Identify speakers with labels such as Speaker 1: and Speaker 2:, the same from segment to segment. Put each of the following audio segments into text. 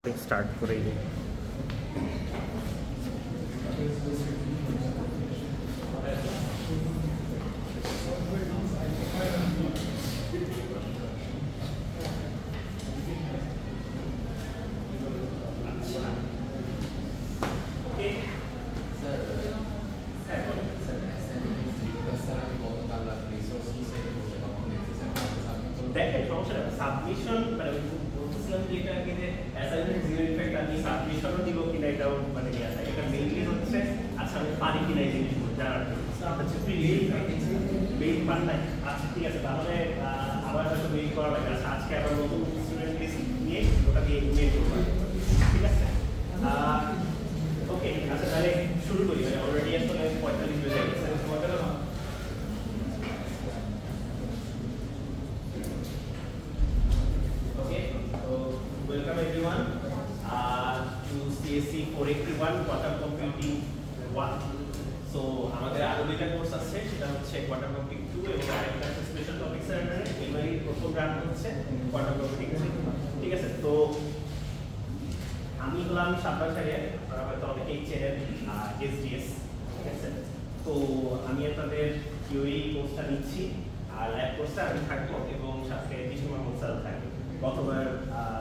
Speaker 1: Start করেই দিই। দেখেন সমস্যা সাবমিশন মানে বলছিলাম যে এটা আগে যে অ্যাসাইনমেন্ট জিরো ইফেক্ট আমি সাবমিশনও দিব কিনা এটাও মানে আছে এটা মেইনলি হচ্ছে আচ্ছা আমি পারি কিনা এই জিনিসগুলো জানার হচ্ছে মেইল পান নাই আচ্ছা ঠিক আছে তাহলে আবার হয়তো মেইল করা লাগে আচ্ছা আজকে আবার নতুন স্টুডেন্ট লিস্ট নিয়ে ওটা দিয়ে মেইল করবো ঠিক আছে ওকে আচ্ছা তাহলে শুরু করি মানে অলরেডি আসলে 45 হয়ে গেছে Welcome everyone to CSC 481 Quantum Computing 1. So আমাদের আরো দুইটা কোর্স আছে সেটা হচ্ছে Quantum Computing 2 এবং আরেকটা হচ্ছে স্পেশাল টপিকস এর আন্ডারে এবারে প্রথম রাউন্ড হচ্ছে Quantum Computing 3 ঠিক আছে তো আমি হলাম শাব্বাস সারিয়া আপনারা হয়তো অনেকেই চেনেন SDS ঠিক আছে তো আমি আপনাদের থিওরি কোর্সটা নিচ্ছি আর ল্যাব কোর্সটা আমি থাকবো এবং সাথে জিশু মাহমুদ স্যার থাকবে গতবার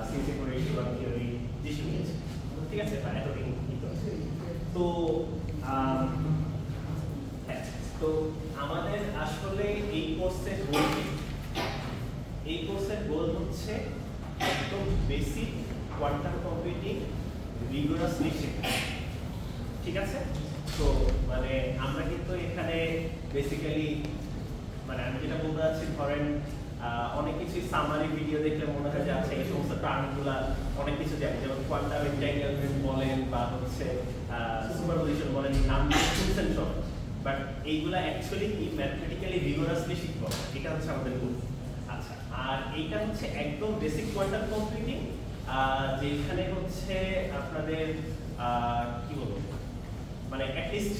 Speaker 1: সিএসসি করে ইস্যুলাম থিওরি জিশু নিয়েছে ঠিক আছে এতদিন তো হ্যাঁ তো আমাদের আসলে এই কোর্সের গোল হচ্ছে একদম বেসিক কোয়ান্টাম কম্পিউটিং রিগোরাসলি শেখা ঠিক আছে তো মানে আমরা কিন্তু এখানে বেসিক্যালি মানে আমি যেটা বলতে চাচ্ছি ধরেন অনেক কিছু সামারি ভিডিও দেখলে মনে হয় যে আচ্ছা এই সমস্ত টার্মগুলো অনেক কিছু জানি যেমন কোয়ান্টাম এনট্যাঙ্গেলমেন্ট বলেন বা হচ্ছে সুপারপজিশন বলেন নাম শুনছেন সব বাট এইগুলা অ্যাকচুয়ালি কি ম্যাথমেটিক্যালি রিগোরাসলি শিখবো এটা হচ্ছে আমাদের গোল আচ্ছা আর এইটা হচ্ছে একদম বেসিক কোয়ান্টাম কম্পিউটিং যেখানে হচ্ছে আপনাদের কি বলবো মানে অ্যাটলিস্ট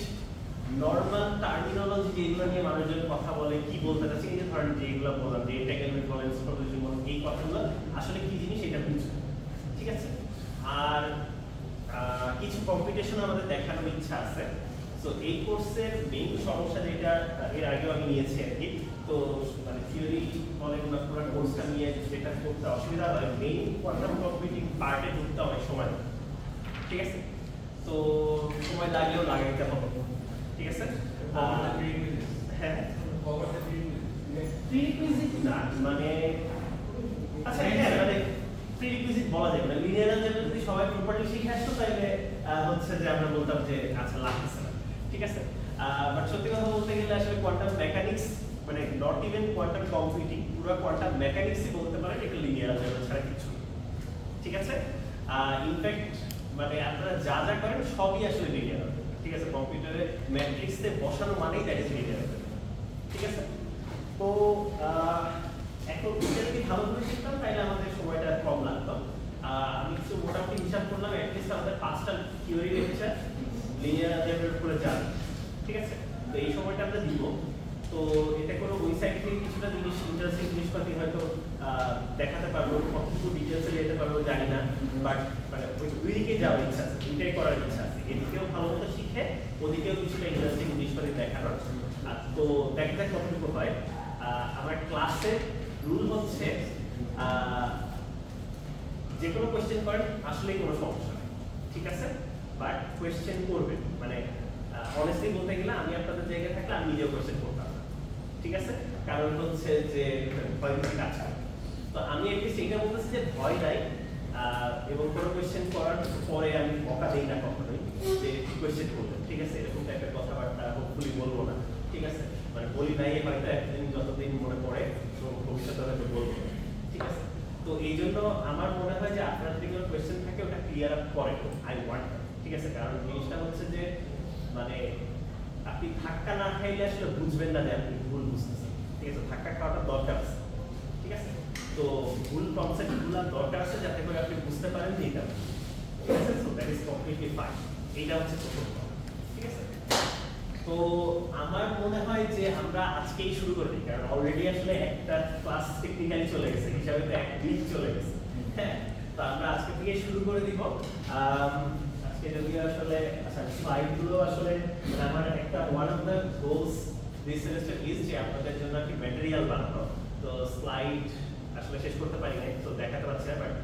Speaker 1: নর্মাল টার্মিনোলজি যেগুলো নিয়ে মানুষজন কথা বলে কি বলতে চাচ্ছে এই যে ধরেন যেগুলো বললাম যে এন্টাগেলমেন্ট বলেন সুপারপজিশন বলেন এই কথাগুলো আসলে কি জিনিস এটা বুঝবে ঠিক আছে আর কিছু কম্পিটিশন আমাদের দেখানোর ইচ্ছা আছে তো এই কোর্সের মেইন সমস্যা যেটা এর আগেও আমি নিয়েছি আর কি তো মানে থিওরি বলেন বা পুরো কোর্সটা নিয়ে যেটা করতে অসুবিধা হয় মেইন কোয়ান্টাম কম্পিউটিং পার্টে ঢুকতে অনেক সময় ঠিক আছে তো সময় লাগলেও লাগাইতে হবে ঠিক আছে হ্যাঁ প্রিরিকুইজিট না মানে আচ্ছা হ্যাঁ মানে প্রিরিকুইজিট বলা যায় না লিনিয়ার অ্যালজেব্রা যদি সবাই প্রপারলি শিখে আসতো তাহলে হচ্ছে যে আমরা বলতাম যে আচ্ছা লাগছে না ঠিক আছে বাট সত্যি কথা বলতে গেলে আসলে কোয়ান্টাম মেকানিক্স মানে নট ইভেন কোয়ান্টাম কম্পিউটিং পুরো কোয়ান্টাম মেকানিক্সই বলতে পারেন এটা লিনিয়ার অ্যালজেব্রা ছাড়া কিছু ঠিক আছে ইনফ্যাক্ট মানে আপনারা যা যা করেন সবই আসলে লিনিয়ার ঠিক আছে কম্পিউটারে ম্যাট্রিক্সে বসানো মানেই দ্যাট ইজ লিনিয়ার ঠিক আছে তো এখন এটা যদি ভালো করে শিখতাম তাহলে আমাদের সময়টা কম লাগতো আমি কিছু মোটামুটি হিসাব করলাম অ্যাটলিস্ট আমাদের 5টা থিওরি লেকচার লিনিয়ার অ্যালজেব্রার উপরে যাবে ঠিক আছে তো এই সময়টা আমরা দিব তো এটা কোনো ওয়েবসাইট থেকে কিছুটা জিনিস ইন্টারেস্টিং জিনিসপাতি হয়তো দেখাতে পারবো কতটুকু ডিটেলসে যেতে পারবো জানি না বাট মানে ওই দিকে যাওয়ার ইচ্ছা আছে এটাই করার ইচ্ছা আছে এদিকেও ভালো মতো শিখে ওদিকেও কিছুটা ইন্টারেস্টিং জিনিসপাতি দেখানোর তো দেখা যাক কতটুকু হয় আমার ক্লাসের রুল হচ্ছে যে কোনো কোয়েশ্চেন করেন আসলেই কোনো সমস্যা নেই ঠিক আছে বাট কোয়েশ্চেন করবেন মানে অনেস্টলি বলতে গেলে আমি আপনাদের জায়গায় থাকলে আমি নিজেও কোয়েশ্চেন করতাম ঠিক আছে কারণ হচ্ছে যে ভয় বেশি কাজ করে তো আমি অ্যাটলিস্ট এটা বলতেছি যে ভয় নাই এবং কোনো কোয়েশ্চেন করার পরে আমি বকা দিই না কখনোই যে কোয়েশ্চেন করবেন ঠিক আছে এরকম টাইপের কথাবার্তা হোপফুলি বলবো না ঠিক আছে মানে বলি নাই হয়তো একদিন যতদিন মনে পড়ে তো ভবিষ্যতে হয়তো বলবো ঠিক আছে তো এই জন্য আমার মনে হয় যে আপনার যদি কোনো কোয়েশ্চেন থাকে ওটা ক্লিয়ার আপ করে আই ওয়ান্ট ঠিক আছে কারণ জিনিসটা হচ্ছে যে মানে আপনি ধাক্কা না খাইলে আসলে বুঝবেন না যে আপনি ভুল বুঝতেছেন ঠিক আছে ধাক্কা খাওয়াটা দরকার আছে ঠিক আছে তো ভুল কনসেপ্টগুলো দরকার আছে যাতে করে আপনি বুঝতে পারেন যে এটা ঠিক আছে so that is completely fine এইটা হচ্ছে প্রথম ঠিক আছে তো আমার মনে হয় যে আমরা আজকেই শুরু করে দিই কারণ অলরেডি আসলে একটা ক্লাস টেকনিক্যালি চলে গেছে হিসাবে তো এক উইক চলে গেছে হ্যাঁ তো আমরা আজকে থেকে শুরু করে দিব। আজকে যদি আসলে আচ্ছা স্লাইডগুলো আসলে মানে আমার একটা one of the goals this semester is যে আপনাদের জন্য কি ম্যাটেরিয়াল বানানো। তো স্লাইড আসলে শেষ করতে পারি নাই, তো দেখাতে পারছি না, বাট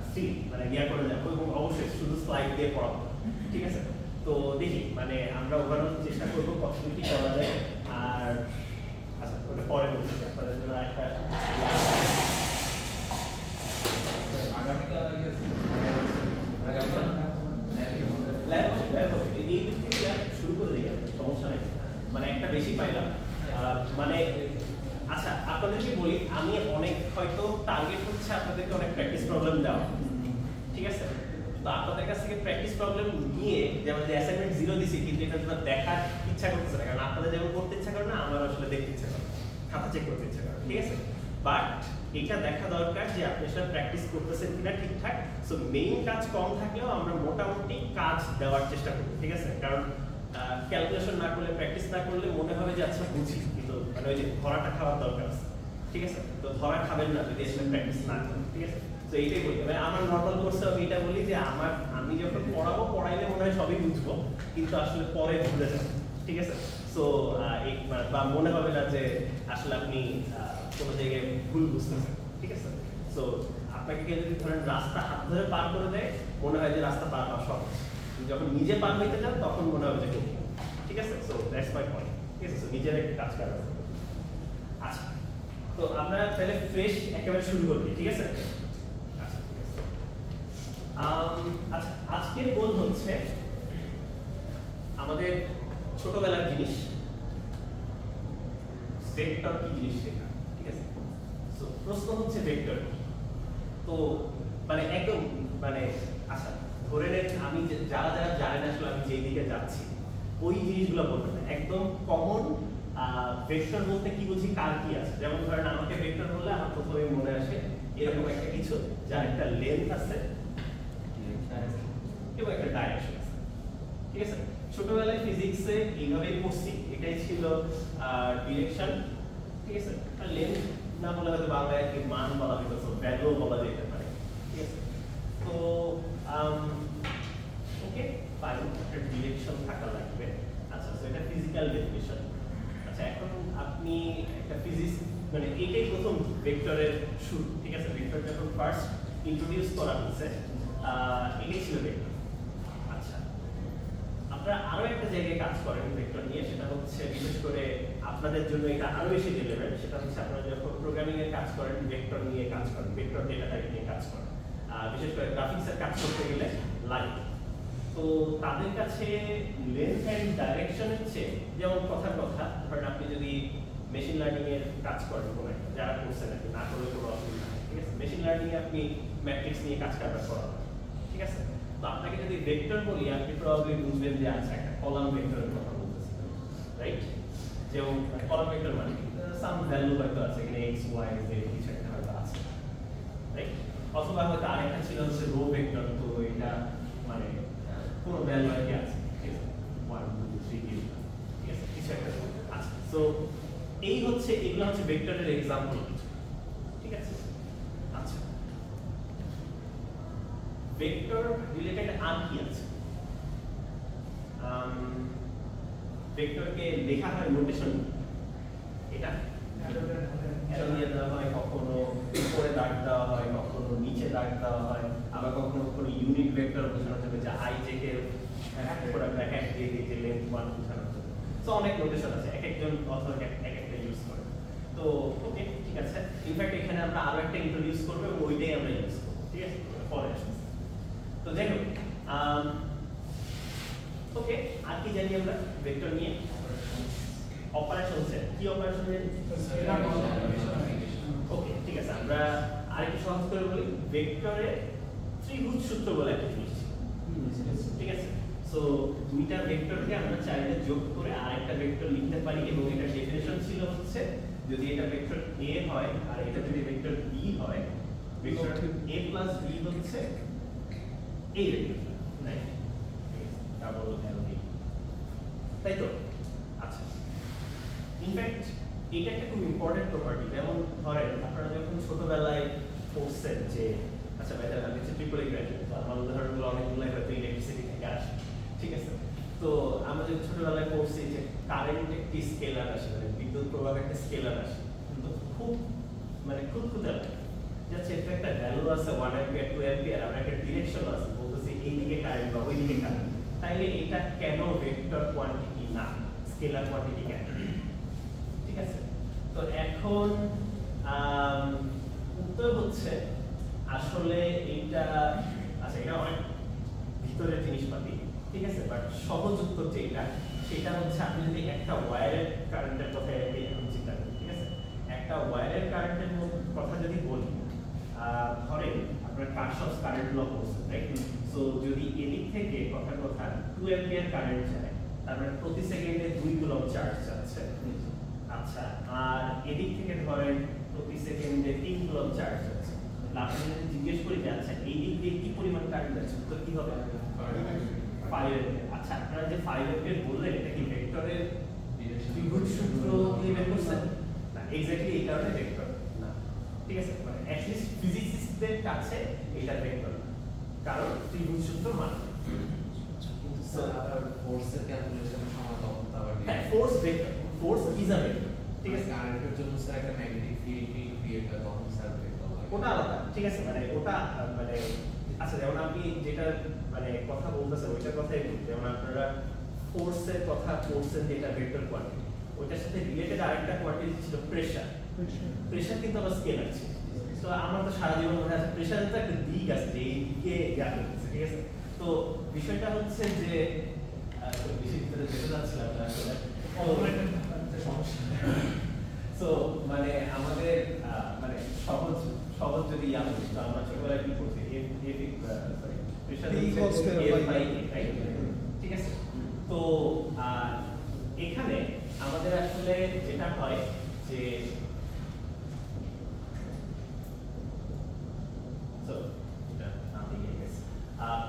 Speaker 1: স্টিল মানে ইয়া করে যাবো এবং অবশ্যই শুধু স্লাইড দিয়ে পড়াবো, ঠিক আছে? তো দেখি মানে আমরা ওভারঅল চেষ্টা করবো কতটুকু কি করা যায়। আর আচ্ছা ওটা পরে বলছি আপনাদের জন্য একটা শুরু করে দিই, সমস্যা নেই, মানে একটা বেশি পাইলাম মানে আচ্ছা আপনাদেরকে বলি আমি অনেক হয়তো টার্গেট হচ্ছে আপনাদেরকে অনেক প্র্যাকটিস প্রবলেম দেওয়া, ঠিক আছে? তো আপনাদের কাছ থেকে প্র্যাকটিস প্রবলেম নিয়ে যেমন যে অ্যাসাইনমেন্ট 0 দিছি কিন্তু এটা তোমরা দেখার ইচ্ছা করতেছে না, কারণ আপনাদের যেমন করতে ইচ্ছা করে না আমার আসলে দেখতে ইচ্ছা করে, খাতা চেক করতে ইচ্ছা করে, ঠিক আছে? বাট এটা দেখা দরকার যে আপনি আসলে প্র্যাকটিস করতেছেন কিনা ঠিকঠাক। সো মেইন কাজ কম থাকলেও আমরা মোটামুটি কাজ দেওয়ার চেষ্টা করি, ঠিক আছে? কারণ ক্যালকুলেশন না করলে প্র্যাকটিস না করলে মনে হবে যে আচ্ছা বুঝি, কিন্তু মানে ওই যে ধরাটা খাওয়ার দরকার আছে, ঠিক আছে? তো ধরা খাবেন না যদি আসলে প্র্যাকটিস না করেন, ঠিক আছে? তো এইটাই বলি, মানে আমার নর্মাল কোর্সে আমি এটা বলি যে আমি যখন পড়াইলে মনে হয় সবই বুঝবো, কিন্তু আসলে পরে ভুলে যাবো, ঠিক আছে? সো বা মনে হবে না যে আসলে আপনি কোনো জায়গায় ভুল বুঝতেছেন, ঠিক আছে? সো আপনাকে কেউ যদি ধরেন রাস্তা হাত ধরে পার করে দেয় মনে হয় যে রাস্তা পার হওয়া সহজ, যখন নিজে পার হইতে যান তখন মনে হবে যে কঠিন, ঠিক আছে? সো দ্যাটস মাই পয়েন্ট, ঠিক আছে? সো নিজের একটা কাজ করা। আচ্ছা তো আমরা তাহলে ফ্রেশ একেবারে শুরু করি, ঠিক আছে? আচ্ছা আজকের গোল হচ্ছে আমাদের ছোটবেলার জিনিস ভেক্টর কি জিনিস শেখা, ঠিক আছে? সো প্রশ্ন হচ্ছে ভেক্টর তো মানে একদম মানে আচ্ছা ধরে নেন আমি যারা যারা জানেন আসলে আমি যেই দিকে যাচ্ছি ওই জিনিসগুলো বলবো না, একদম কমন ভেক্টর বলতে কি বুঝি কার কি আছে। যেমন ধরেন আমাকে ভেক্টর বললে আমার প্রথমে মনে আসে এরকম একটা কিছু যার একটা লেন্থ আছে এবং একটা ডাইরেকশন আছে, ঠিক আছে? ছোটবেলায় ফিজিক্সে এইভাবেই পড়ছি, এটাই ছিল ডিরেকশন, ঠিক আছে? আর লেন্থ না বলে হয়তো বাংলায় কি মান বলা হতো, ভ্যালু বলা যেতে পারে, ঠিক আছে? তো ওকে ফাইন, একটা ডিরেকশন থাকা লাগবে। আচ্ছা সো এটা ফিজিক্যাল ডেফিনিশন। আচ্ছা এখন আপনি একটা ফিজিক্স মানে এটাই প্রথম ভেক্টরের শুরু, ঠিক আছে? ভেক্টর যখন ফার্স্ট ইন্ট্রোডিউস করা হয়েছে এটাই ছিল ভেক্টর। আচ্ছা আপনারা আরো একটা জায়গায় কাজ করেন ভেক্টর নিয়ে, সেটা হচ্ছে বিশেষ করে আপনাদের জন্য এটা আরো বেশি রিলেভেন্ট, সেটা হচ্ছে আপনারা যখন প্রোগ্রামিং এর কাজ করেন ভেক্টর নিয়ে কাজ করেন, ভেক্টর ডেটা টাইপ নিয়ে কাজ করেন, বিশেষ করে গ্রাফিক্স এর কাজ করতে গেলে লাইট। তো তাদের কাছে লেন্থ এন্ড ডাইরেকশনের চেয়ে যেমন কথার কথা ধরেন আপনি যদি মেশিন লার্নিং এর কাজ করেন কোনো একটা, যারা করছেন নাকি না করলে কোনো অসুবিধা নেই, ঠিক আছে? মেশিন লার্নিং এ আপনি ম্যাট্রিক্স নিয়ে কাজ কারবার করা হয়, ঠিক আছে? তো আপনাকে যদি ভেক্টর বলি আপনি প্রবাবলি বুঝবেন যে আচ্ছা একটা কলাম ভেক্টরের কথা বলতেছি, রাইট? যেমন কলাম ভেক্টর মানে সাম ভ্যালু হয়তো আছে এখানে x y z কিছু একটা হয়তো আছে, রাইট? অথবা হয়তো আরেকটা ছিল হচ্ছে রো ভেক্টর, তো এটা মানে কোনো ভ্যালু আর কি আছে, ঠিক আছে? 1 2 3 ঠিক আছে কিছু একটা আছে। সো এই হচ্ছে এগুলো হচ্ছে ভেক্টরের एग्जांपल, ঠিক আছে? আচ্ছা ভেক্টর রিলেটেড আর কি আছে? ভেক্টরকে লেখা হয় নোটেশন, এটা অ্যারো দিয়ে দেওয়া হয়, কখনো উপরে দাগ দেওয়া হয়, কখনো নিচে দাগ দেওয়া হয়, আবার কখনো কোনো ইউনিট ভেক্টর বোঝানো যাবে যে আই থেকে পুরো ব্র্যাকেট দিয়ে দিয়ে যে লেন্থ 1 বোঝানো যাবে। সো অনেক নোটেশন আছে, এক একজন অথর এক একটা ইউজ করে। তো ওকে ঠিক আছে, ইনফ্যাক্ট এখানে আমরা আরো একটা ইন্ট্রোডিউস করব এবং ওইটাই আমরা ইউজ করব, ঠিক আছে? পরে আসবে। তো দেখো ওকে আর কি জানি আমরা ভেক্টর নিয়ে? অপারেশনস এর কি অপারেশন জানি? ওকে ঠিক আছে, আমরা আরেকটু সহজ করে বলি, ভেক্টরে ত্রিভুজ সূত্র বলে একটা জিনিস ছিল, ঠিক আছে? সো দুইটা ভেক্টরকে আমরা চাইলে যোগ করে আরেকটা ভেক্টর লিখতে পারি এবং এটা ডেফিনিশন ছিল হচ্ছে যদি এটা ভেক্টর a হয় আর এটা যদি ভেক্টর b হয়, ভেক্টর a প্লাস b হচ্ছে এই ভেক্টর, রাইট? ডাবল অ্যারো দিয়ে, তাই তো? আচ্ছা ইনফ্যাক্ট এটা একটা খুব ইম্পর্টেন্ট প্রপার্টি। যেমন ধরেন আপনারা যখন ছোটবেলায় পড়ছেন যে আচ্ছা ভাই আমি হচ্ছে ট্রিপল গ্র্যাজুয়েট, তো আমার উদাহরণগুলো অনেকগুলোই হয়তো ইলেকট্রিসিটি থেকে আসে, ঠিক আছে। তো আমরা যে ছোটবেলায় পড়ছি যে কারেন্ট একটি স্কেলার আসে, মানে বিদ্যুৎ প্রবাহ একটা স্কেলার আসে, তো খুব মানে খুঁতখুঁতে লাগে যাচ্ছে এটা একটা ভ্যালু আছে 1 অ্যাম্পিয়ার 2 অ্যাম্পিয়ার, আমরা একটা ডিরেকশন আছে বলতেছি এই দিকে কারেন্ট বা ওই দিকে কারেন্ট, তাইলে এটা কেন ভেক্টর কোয়ান্টিটি না স্কেলার কোয়ান্টিটি কেন, ঠিক আছে। তো এখন উত্তর হচ্ছে আসলে এইটা, আচ্ছা এটা অনেক ভিতরের জিনিসপাতি, ঠিক আছে, বাট সহজ উত্তর যেটা সেটা হচ্ছে আপনি যদি একটা ওয়্যারের কারেন্টের কথা এখন চিন্তা করেন, ঠিক আছে, একটা ওয়্যারের কারেন্টের কথা যদি বলি, ধরেন আপনার কারশফস কারেন্ট ল পড়ছেন, রাইট? সো যদি এদিক থেকে কথা 2 অ্যাম্পিয়ার কারেন্ট যায়, তার মানে প্রতি সেকেন্ডে 2 কুলম্ব চার্জ যাচ্ছে, আচ্ছা, আর এদিক থেকে ধরেন প্রতি সেকেন্ডে 3 কুলম্ব চার্জ যাচ্ছে। আপনি যদি জিজ্ঞেস করি যে আচ্ছা এই দিক দিয়ে কি পরিমাণ কারেন্ট যাচ্ছে, তো কি হবে? 5 অ্যাম্পিয়ার। আচ্ছা আপনারা যে 5 অ্যাম্পিয়ার বললেন এটা কি ভেক্টরের ত্রিভুজ সূত্র দিয়ে বের করছেন? না, এক্স্যাক্টলি এই কারণে ভেক্টর না, ঠিক আছে, মানে অ্যাট লিস্ট ফিজিসিস্টদের কাছে এটা ভেক্টর না, কারণ ত্রিভুজ সূত্র মানে
Speaker 2: কিন্তু স্যার আবার ফোর্সের ক্যালকুলেশন সময় তখন তো আবার
Speaker 1: force vector, force is a vector, ঠিক আছে।
Speaker 2: কারেন্টের জন্য স্যার একটা ম্যাগনেটিক ফিল্ড ক্রিয়েট হয় তখন স্যার ভেক্টর লাগে,
Speaker 1: ওটা আলাদা, ঠিক আছে, মানে ওটা মানে আচ্ছা যেমন আপনি যেটা মানে কথা বলতেছেন ওইটার কথাই বলি, যেমন আপনারা ফোর্সের কথা বলছেন যেটা ভেক্টর কোয়ান্টিটি, ওইটার সাথে রিলেটেড আরেকটা কোয়ান্টিটি ছিল প্রেসার। প্রেসার কিন্তু আবার স্কেলার ছিল। তো আমরা তো সারা জীবন মনে আছে প্রেসারের তো একটা দিক আছে যে এই দিকে ইয়া করতেছে, ঠিক আছে। তো বিষয়টা হচ্ছে যে বেশি ভিতরে যেতে যাচ্ছিলাম না আসলে, সমস্যা। সো মানে আমাদের মানে সহজ সহজ যদি ইয়া বলি তো আমরা ছোটবেলায় কি করছি প্রেসার ঠিক আছে। তো এখানে আমাদের আসলে যেটা হয় যে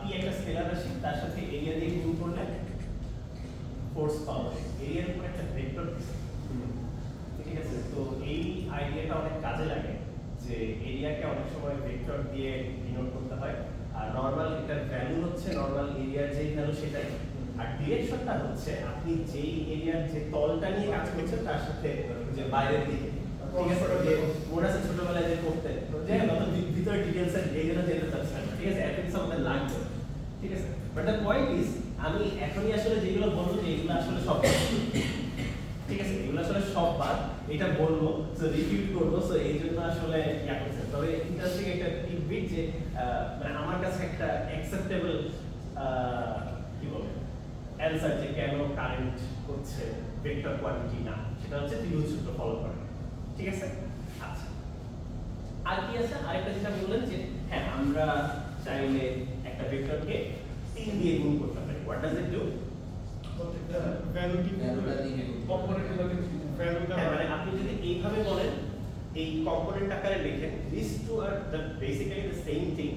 Speaker 1: পি একটা স্কেলার রাশি, তার সাথে এরিয়া দিয়ে গুণ করলে ফোর্স পাওয়া যায়, এরিয়ার উপর একটা ভেক্টর দিচ্ছে, ঠিক আছে। তো এই আইডিয়াটা অনেক কাজে লাগে যে এরিয়াকে অনেক সময় ভেক্টর দিয়ে ডিনোট করতে হয়, আর নরমাল এটার ভ্যালু হচ্ছে নরমাল এরিয়ার যেই ভ্যালু সেটাই, আর ডিরেকশনটা হচ্ছে আপনি যেই এরিয়ার যে তলটা নিয়ে কাজ করছেন তার সাথে যে বাইরের দিকে, ঠিক আছে। যে মনে আছে ছোটবেলায় যে করতে যে অত ভিতরে ডিটেইলস এর এই জন্য যেতে চাচ্ছেন, ঠিক আছে, এত কিছু আমাদের লাগবে, ঠিক আছে। বাট দ্য পয়েন্ট ইজ আমি এখনই আসলে যেগুলো বলবো যে এগুলো আসলে সব ঠিক আছে, এগুলো আসলে সব বাদ, এটা বলবো সো রিপিট করবো, সো এই জন্য আসলে ইয়া করছে। তবে ইন্টারেস্টিং একটা টিপবিট যে মানে আমার কাছে একটা অ্যাকসেপ্টেবল কি বলে অ্যানসার যে কেন কারেন্ট হচ্ছে ভেক্টর কোয়ান্টিটি না, সেটা হচ্ছে ত্রিভুজ সূত্র ফলো করে, ঠিক আছে। আচ্ছা আর কি আছে, আরেকটা যেটা বললেন যে হ্যাঁ আমরা চাইলে একটা ভেক্টরকে 3 দিয়ে গুণ করতে পারি। What does it do? মানে আপনি যদি এইভাবে বলেন এই কম্পোনেন্ট আকারে লিখেন this two are the basically the same thing,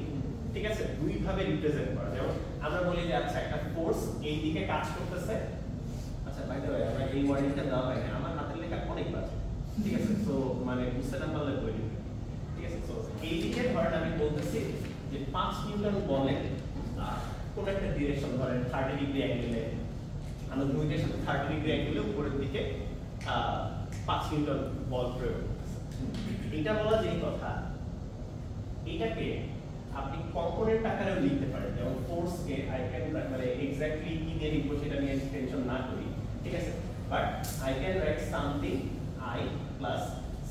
Speaker 1: ঠিক আছে, দুই ভাবে রিপ্রেজেন্ট করা। যেমন আমরা বলি যে আচ্ছা একটা ফোর্স এই দিকে কাজ করতেছে, আচ্ছা বাই দ্য ওয়ে আমরা এই ওয়ার্ডিংটা দেওয়া হয় না, আমার হাতের লেখা অনেক বাজে, ঠিক আছে, তো মানে বুঝতে না পারলে বলি, ঠিক আছে। তো এই দিকে ধরেন আমি বলতেছি যে 5 নিউটন বলে কোন একটা ডিরেকশন ধরেন 30 ডিগ্রি অ্যাঙ্গেলে, আমরা দুইটার সাথে 30 ডিগ্রি অ্যাঙ্গেলে উপরের দিকে 5 নিউটন বল প্রয়োগ করতেছে। এটা বলা যেই কথা, এটাকে আপনি কম্পোনেন্ট আকারেও লিখতে পারেন, যেমন ফোর্সকে আই ক্যান মানে এক্স্যাক্টলি কি দিয়ে লিখবো সেটা নিয়ে টেনশন না করি, ঠিক আছে, but I can write something I plus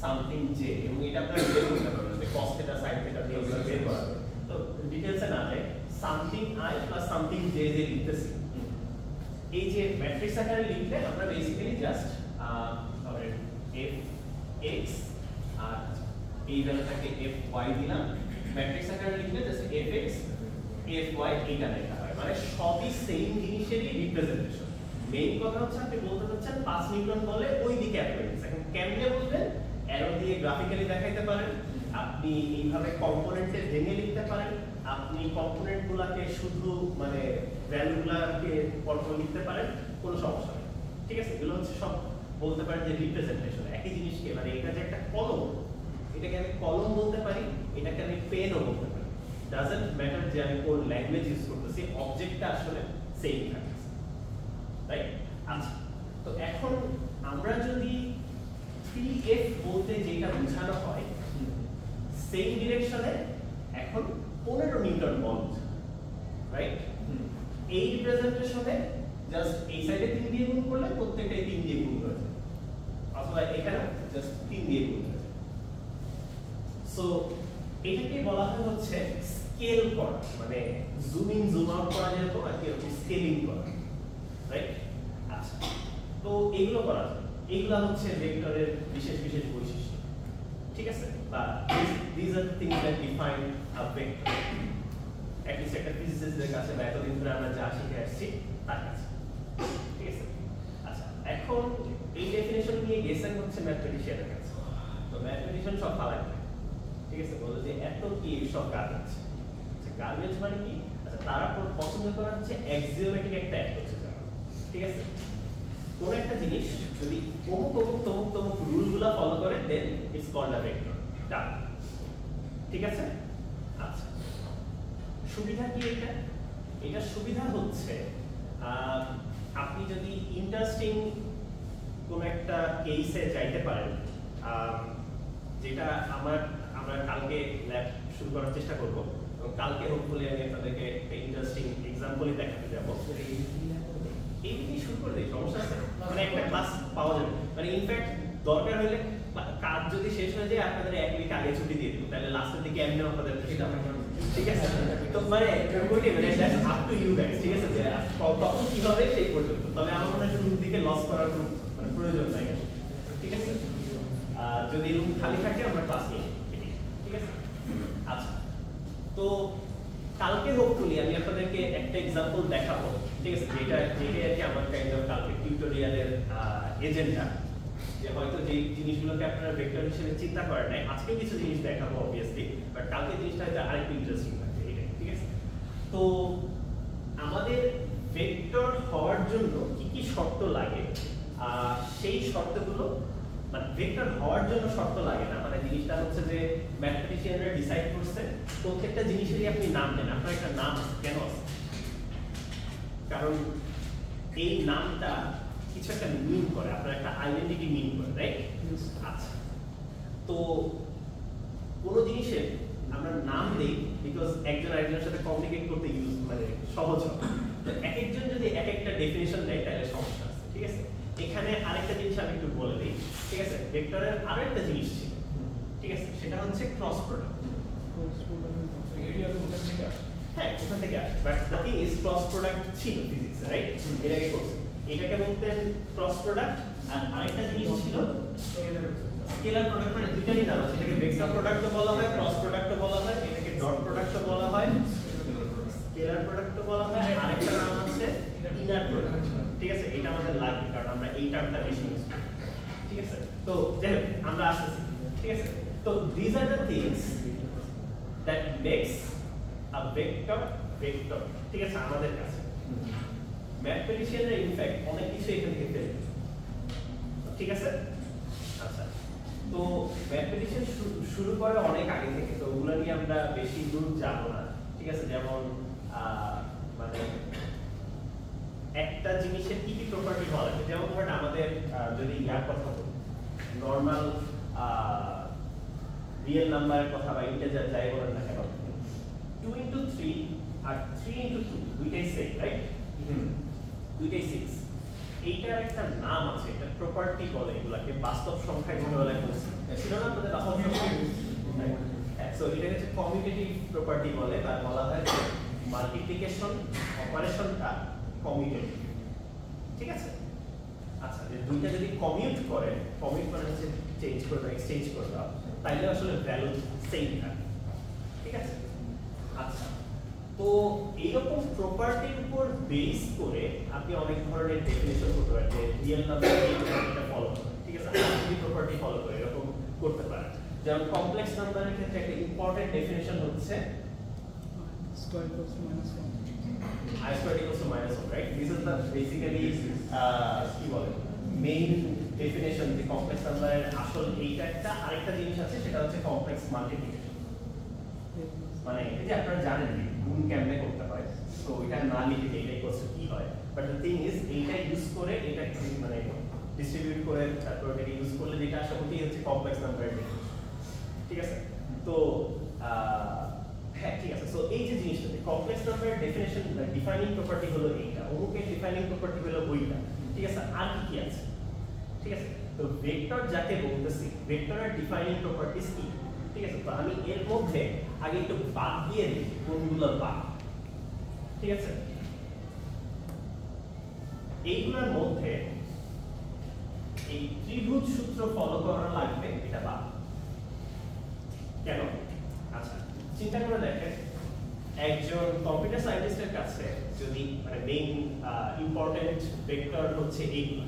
Speaker 1: something J, এবং এটা আপনারা বের করতে পারবেন যে cos থিটা sin থিটা দিয়ে আমরা বের করা যাবে। তো ডিটেইলসে না যাই, something I plus something J যে লিখতেছি, এই যে ম্যাট্রিক্স আকারে লিখলে আমরা বেসিক্যালি জাস্ট ধরেন f x আর এই ভ্যালুটাকে f y দিলাম, ম্যাট্রিক্স আকারে লিখলে just f x f y এটা লেখা হয়, মানে সবই সেম জিনিসেরই রিপ্রেজেন্টেশন। মেইন কথা হচ্ছে আপনি বলতে চাচ্ছেন 5 নিউটন বলে ওই দিকে অ্যাপ্লাইন্স, এখন কেমনে বলবেন, অ্যারো দিয়ে গ্রাফিক্যালি দেখাইতে পারেন, আপনি এইভাবে কম্পোনেন্টে ভেঙে লিখতে পারেন, আপনি কম্পোনেন্টগুলোকে শুধু মানে ভ্যালুগুলোকে পরপর লিখতে পারেন, কোনো সমস্যা নেই, ঠিক আছে। এগুলো হচ্ছে সব বলতে পারেন যে রিপ্রেজেন্টেশন একই জিনিসকে, মানে এটা যে একটা কলম, এটাকে আমি কলম বলতে পারি, এটাকে আমি পেনও বলতে পারি, ডাজন্ট ম্যাটার যে আমি কোন ল্যাঙ্গুয়েজ ইউজ করতেছি, অবজেক্টটা আসলে সেম থাকে, রাইট? আচ্ছা, তো এখন আমরা যদি 3f বলতে যেটা বোঝানো হয় সেম ডিরেকশনে এখন 15 নিউটন বল, রাইট? এই রিপ্রেজেন্টেশনে জাস্ট এই সাইডে 3 দিয়ে গুণ করলে প্রত্যেকটাই 3 দিয়ে গুণ হয়ে যায়, অথবা এখানে জাস্ট 3 দিয়ে গুণ হয়ে যায়। সো এটাকে বলা হয় হচ্ছে স্কেল করা, মানে জুম ইন জুম আউট করা যেরকম আর কি স্কেলিং করা, রাইট? আচ্ছা, তো এগুলো করা যায়, এগুলো হচ্ছে ভেক্টরের বিশেষ বিশেষ বৈশিষ্ট্য, ঠিক আছে? বা these are the things that define a vector, at least একটা ফিজিসিস্টদের কাছে বা এতদিন ধরে আমরা যা শিখে আসছি তার কাছে, ঠিক আছে? আচ্ছা, এখন এই ডেফিনেশন নিয়ে গেছেন হচ্ছে ম্যাথমেটিশিয়ানের কাছে, তো ম্যাথমেটিশিয়ান সব ফালাই দেয়, ঠিক আছে? বলে যে এত কি সব গার্বেজ, আচ্ছা গার্বেজ মানে কি? আচ্ছা, তারা পছন্দ করা হচ্ছে অ্যাক্সিওমেটিক একটা অ্যাপ্রোচ, ঠিক আছে? কোন একটা জিনিস যদি অমুক অমুক তমুক তমুক রুলগুলো ফলো করে দেন ইটস কল্ড আ ভেক্টর, ডান, ঠিক আছে? আচ্ছা, সুবিধা কি এটা? এটা সুবিধা হচ্ছে আপনি যদি ইন্টারেস্টিং কোন একটা কেসে যাইতে পারেন, যেটা আমরা কালকে ল্যাব শুরু করার চেষ্টা করব, এবং কালকে হোপফুলি আমি আপনাদেরকে একটা ইন্টারেস্টিং এক্সাম্পলই দেখাতে যাবো। এই দিকে শুরু করে দিই, সমস্যা আছে? মানে একটা ক্লাস পাওয়া যাবে, মানে ইনফ্যাক্ট দরকার হলে কাজ যদি শেষ হয়ে যায় আপনাদের 1 উইক আগে ছুটি দিয়ে দিব, তাহলে লাস্টের দিকে আমি আপনাদের ঠিক আছে? তো মানে that's up to you guys, ঠিক আছে? যে তখন কি হবে সেই পর্যন্ত, তবে আমার মনে হয় রুম দিকে লস করার কোনো মানে প্রয়োজন নাই, ঠিক আছে? যদি রুম খালি থাকে আমরা ক্লাস নিই, ঠিক আছে? আচ্ছা, তো কালকে হোপফুলি আমি আপনাদেরকে একটা এক্সাম্পল দেখাবো, ঠিক আছে? যেটাই আর কি আমার কাইন্ড অফ কালকে টিউটোরিয়ালের এজেন্ডা, যে হয়তো যে জিনিসগুলোকে আপনারা ভেক্টর হিসেবে চিন্তা করেন নাই, আজকে কিছু জিনিস দেখাবো অবভিয়াসলি, বাট কালকে জিনিসটা হয়তো আরেকটু ইন্টারেস্টিং থাকবে, এটাই, ঠিক আছে? তো আমাদের ভেক্টর হওয়ার জন্য কি কি শর্ত লাগে, সেই শর্তগুলো মানে ভেক্টর হওয়ার জন্য শর্ত লাগে না, মানে জিনিসটা হচ্ছে যে ম্যাথমেটিশিয়ানরা ডিসাইড করছে প্রত্যেকটা জিনিসেরই আপনি নাম দেন, আপনার একটা নাম কেন আছে? কারণ এই নামটা কিছু একটা মিন করে, আপনার একটা আইডেন্টিটি মিন করে, রাইট? আচ্ছা, তো কোনো জিনিসের আমরা নাম দেই বিকজ একজন আরেকজনের সাথে কমিউনিকেট করতে মানে সহজ হয়। এক একজন যদি এক একটা ডেফিনিশন দেয় তাহলে সমস্যা আছে, ঠিক আছে? এখানে আরেকটা জিনিস আমি একটু বলে দিই, ঠিক আছে? ভেক্টরের আরেকটা জিনিস ছিল, ঠিক আছে? সেটা হচ্ছে ক্রস প্রোডাক্ট। হ্যাঁ, ওখান থেকে আসে, but the thing is cross product ছিল ফিজিক্স, রাইট? এটাকে করছে, এটাকে বলতেন ক্রস প্রোডাক্ট, আর আরেকটা জিনিস ছিল স্কেলার প্রোডাক্ট, মানে দুইটারই নাম আছে, এটাকে ভেক্টর প্রোডাক্টও বলা হয়, ক্রস প্রোডাক্টও বলা হয়, এটাকে ডট প্রোডাক্টও বলা হয়, স্কেলার প্রোডাক্টও বলা হয়, আরেকটা নাম আছে ইনার প্রোডাক্ট, ঠিক আছে? এটা আমাদের লাগবে কারণ আমরা এই টার্মটা বেশি ইউজ করি, ঠিক আছে? তো যাই হোক, আমরা আসতেছি, ঠিক আছে? তো these are the things that makes a vector vector, ঠিক আছে? আমাদের কাছে ম্যাথমেটিশিয়ানরা ইনফ্যাক্ট অনেক কিছু এখান থেকে ফেলে, ঠিক আছে? আচ্ছা, তো ম্যাথমেটিশিয়ান শুরু করে অনেক আগে থেকে, তো ওগুলো নিয়ে আমরা বেশি দূর যাব না, ঠিক আছে? যেমন মানে একটা জিনিসের কি কি প্রপার্টি হওয়া লাগে, যেমন ধরেন আমাদের যদি ইয়ার কথা বলি, নর্মাল রিয়েল নাম্বারের কথা বা ইন্টিজার যাই বলেন না কেন, 2 into 3 আর 3 into 2 দুইটাই সেম, রাইট? দুইটাই 6, এইটার একটা নাম আছে, এটা প্রপার্টি বলে, এগুলাকে বাস্তব সংখ্যায় ছোটবেলায় বলছি, ছিল না আপনাদের বাস্তব সংখ্যা? সো এটা হচ্ছে কমিউটেটিভ প্রপার্টি বলে, বা বলা হয় মাল্টিপ্লিকেশন অপারেশনটা কমিউটেটিভ, ঠিক আছে? আচ্ছা, যে দুইটা যদি কমিউট করে, কমিউট মানে হচ্ছে চেঞ্জ করবে, এক্সচেঞ্জ করবে, তাইলে আসলে ভ্যালু সেম থাকে, ঠিক আছে? আচ্ছা, তো এইরকম প্রপার্টির উপর বেস করে আপনি অনেক ধরনের ডেফিনিশন করতে পারেন, যে রিয়েল নাম্বার এই প্রপার্টিটা ফলো করে, ঠিক আছে? আরবিট্রারি প্রপার্টি ফলো করে এরকম করতে পারেন। যেমন কমপ্লেক্স নাম্বারের ক্ষেত্রে একটা ইম্পর্টেন্ট ডেফিনিশন হচ্ছে
Speaker 3: square equals to minus 1.
Speaker 1: I squared equals to minus 1, right? This is the basically কি বলে মেইন ডেফিনিশন, যে কমপ্লেক্স নাম্বারের আসল এইটা একটা, আরেকটা জিনিস আছে সেটা হচ্ছে কমপ্লেক্স মাল্টিপ্লিকেশন, মানে এই যে আপনারা জানেন যে গুণ কেমনে করতে হয়, তো এটা না লিখে যে এটা ইকুয়ালস টু কি হয়, বাট দ্য থিং ইজ এইটা ইউজ করে এটা মানে ডিস্ট্রিবিউট করে তারপর এটা ইউজ করলে যেটা আসলে ওটাই হচ্ছে কমপ্লেক্স নাম্বারের ডেফিনিশন। ঠিক আছে, তো হ্যাঁ ঠিক আছে। সো এই যে জিনিসটা কমপ্লেক্স নাম্বারের ডেফিনিশন ডিফাইনিং প্রপার্টি হলো এইটা, অমুকের ডিফাইনিং প্রপার্টি হলো ওইটা। ঠিক আছে, আর কি কি আছে? ঠিক আছে, তো ভেক্টর যাকে বলতেছি ভেক্টরের ডিফাইনিং প্রপার্টিজ কি? ঠিক আছে, তো আমি এর মধ্যে আগে একটু বাদ দিয়ে দিই কোনগুলো বাদ। ঠিক আছে, এইগুলোর মধ্যে এই ত্রিভুজ সূত্র ফলো করা লাগবে, এটা বাদ। কেন? আচ্ছা চিন্তা করে দেখেন, একজন কম্পিউটার সায়েন্টিস্টের কাছে যদি মানে মেইন ইম্পর্টেন্ট ভেক্টর হচ্ছে এইগুলো,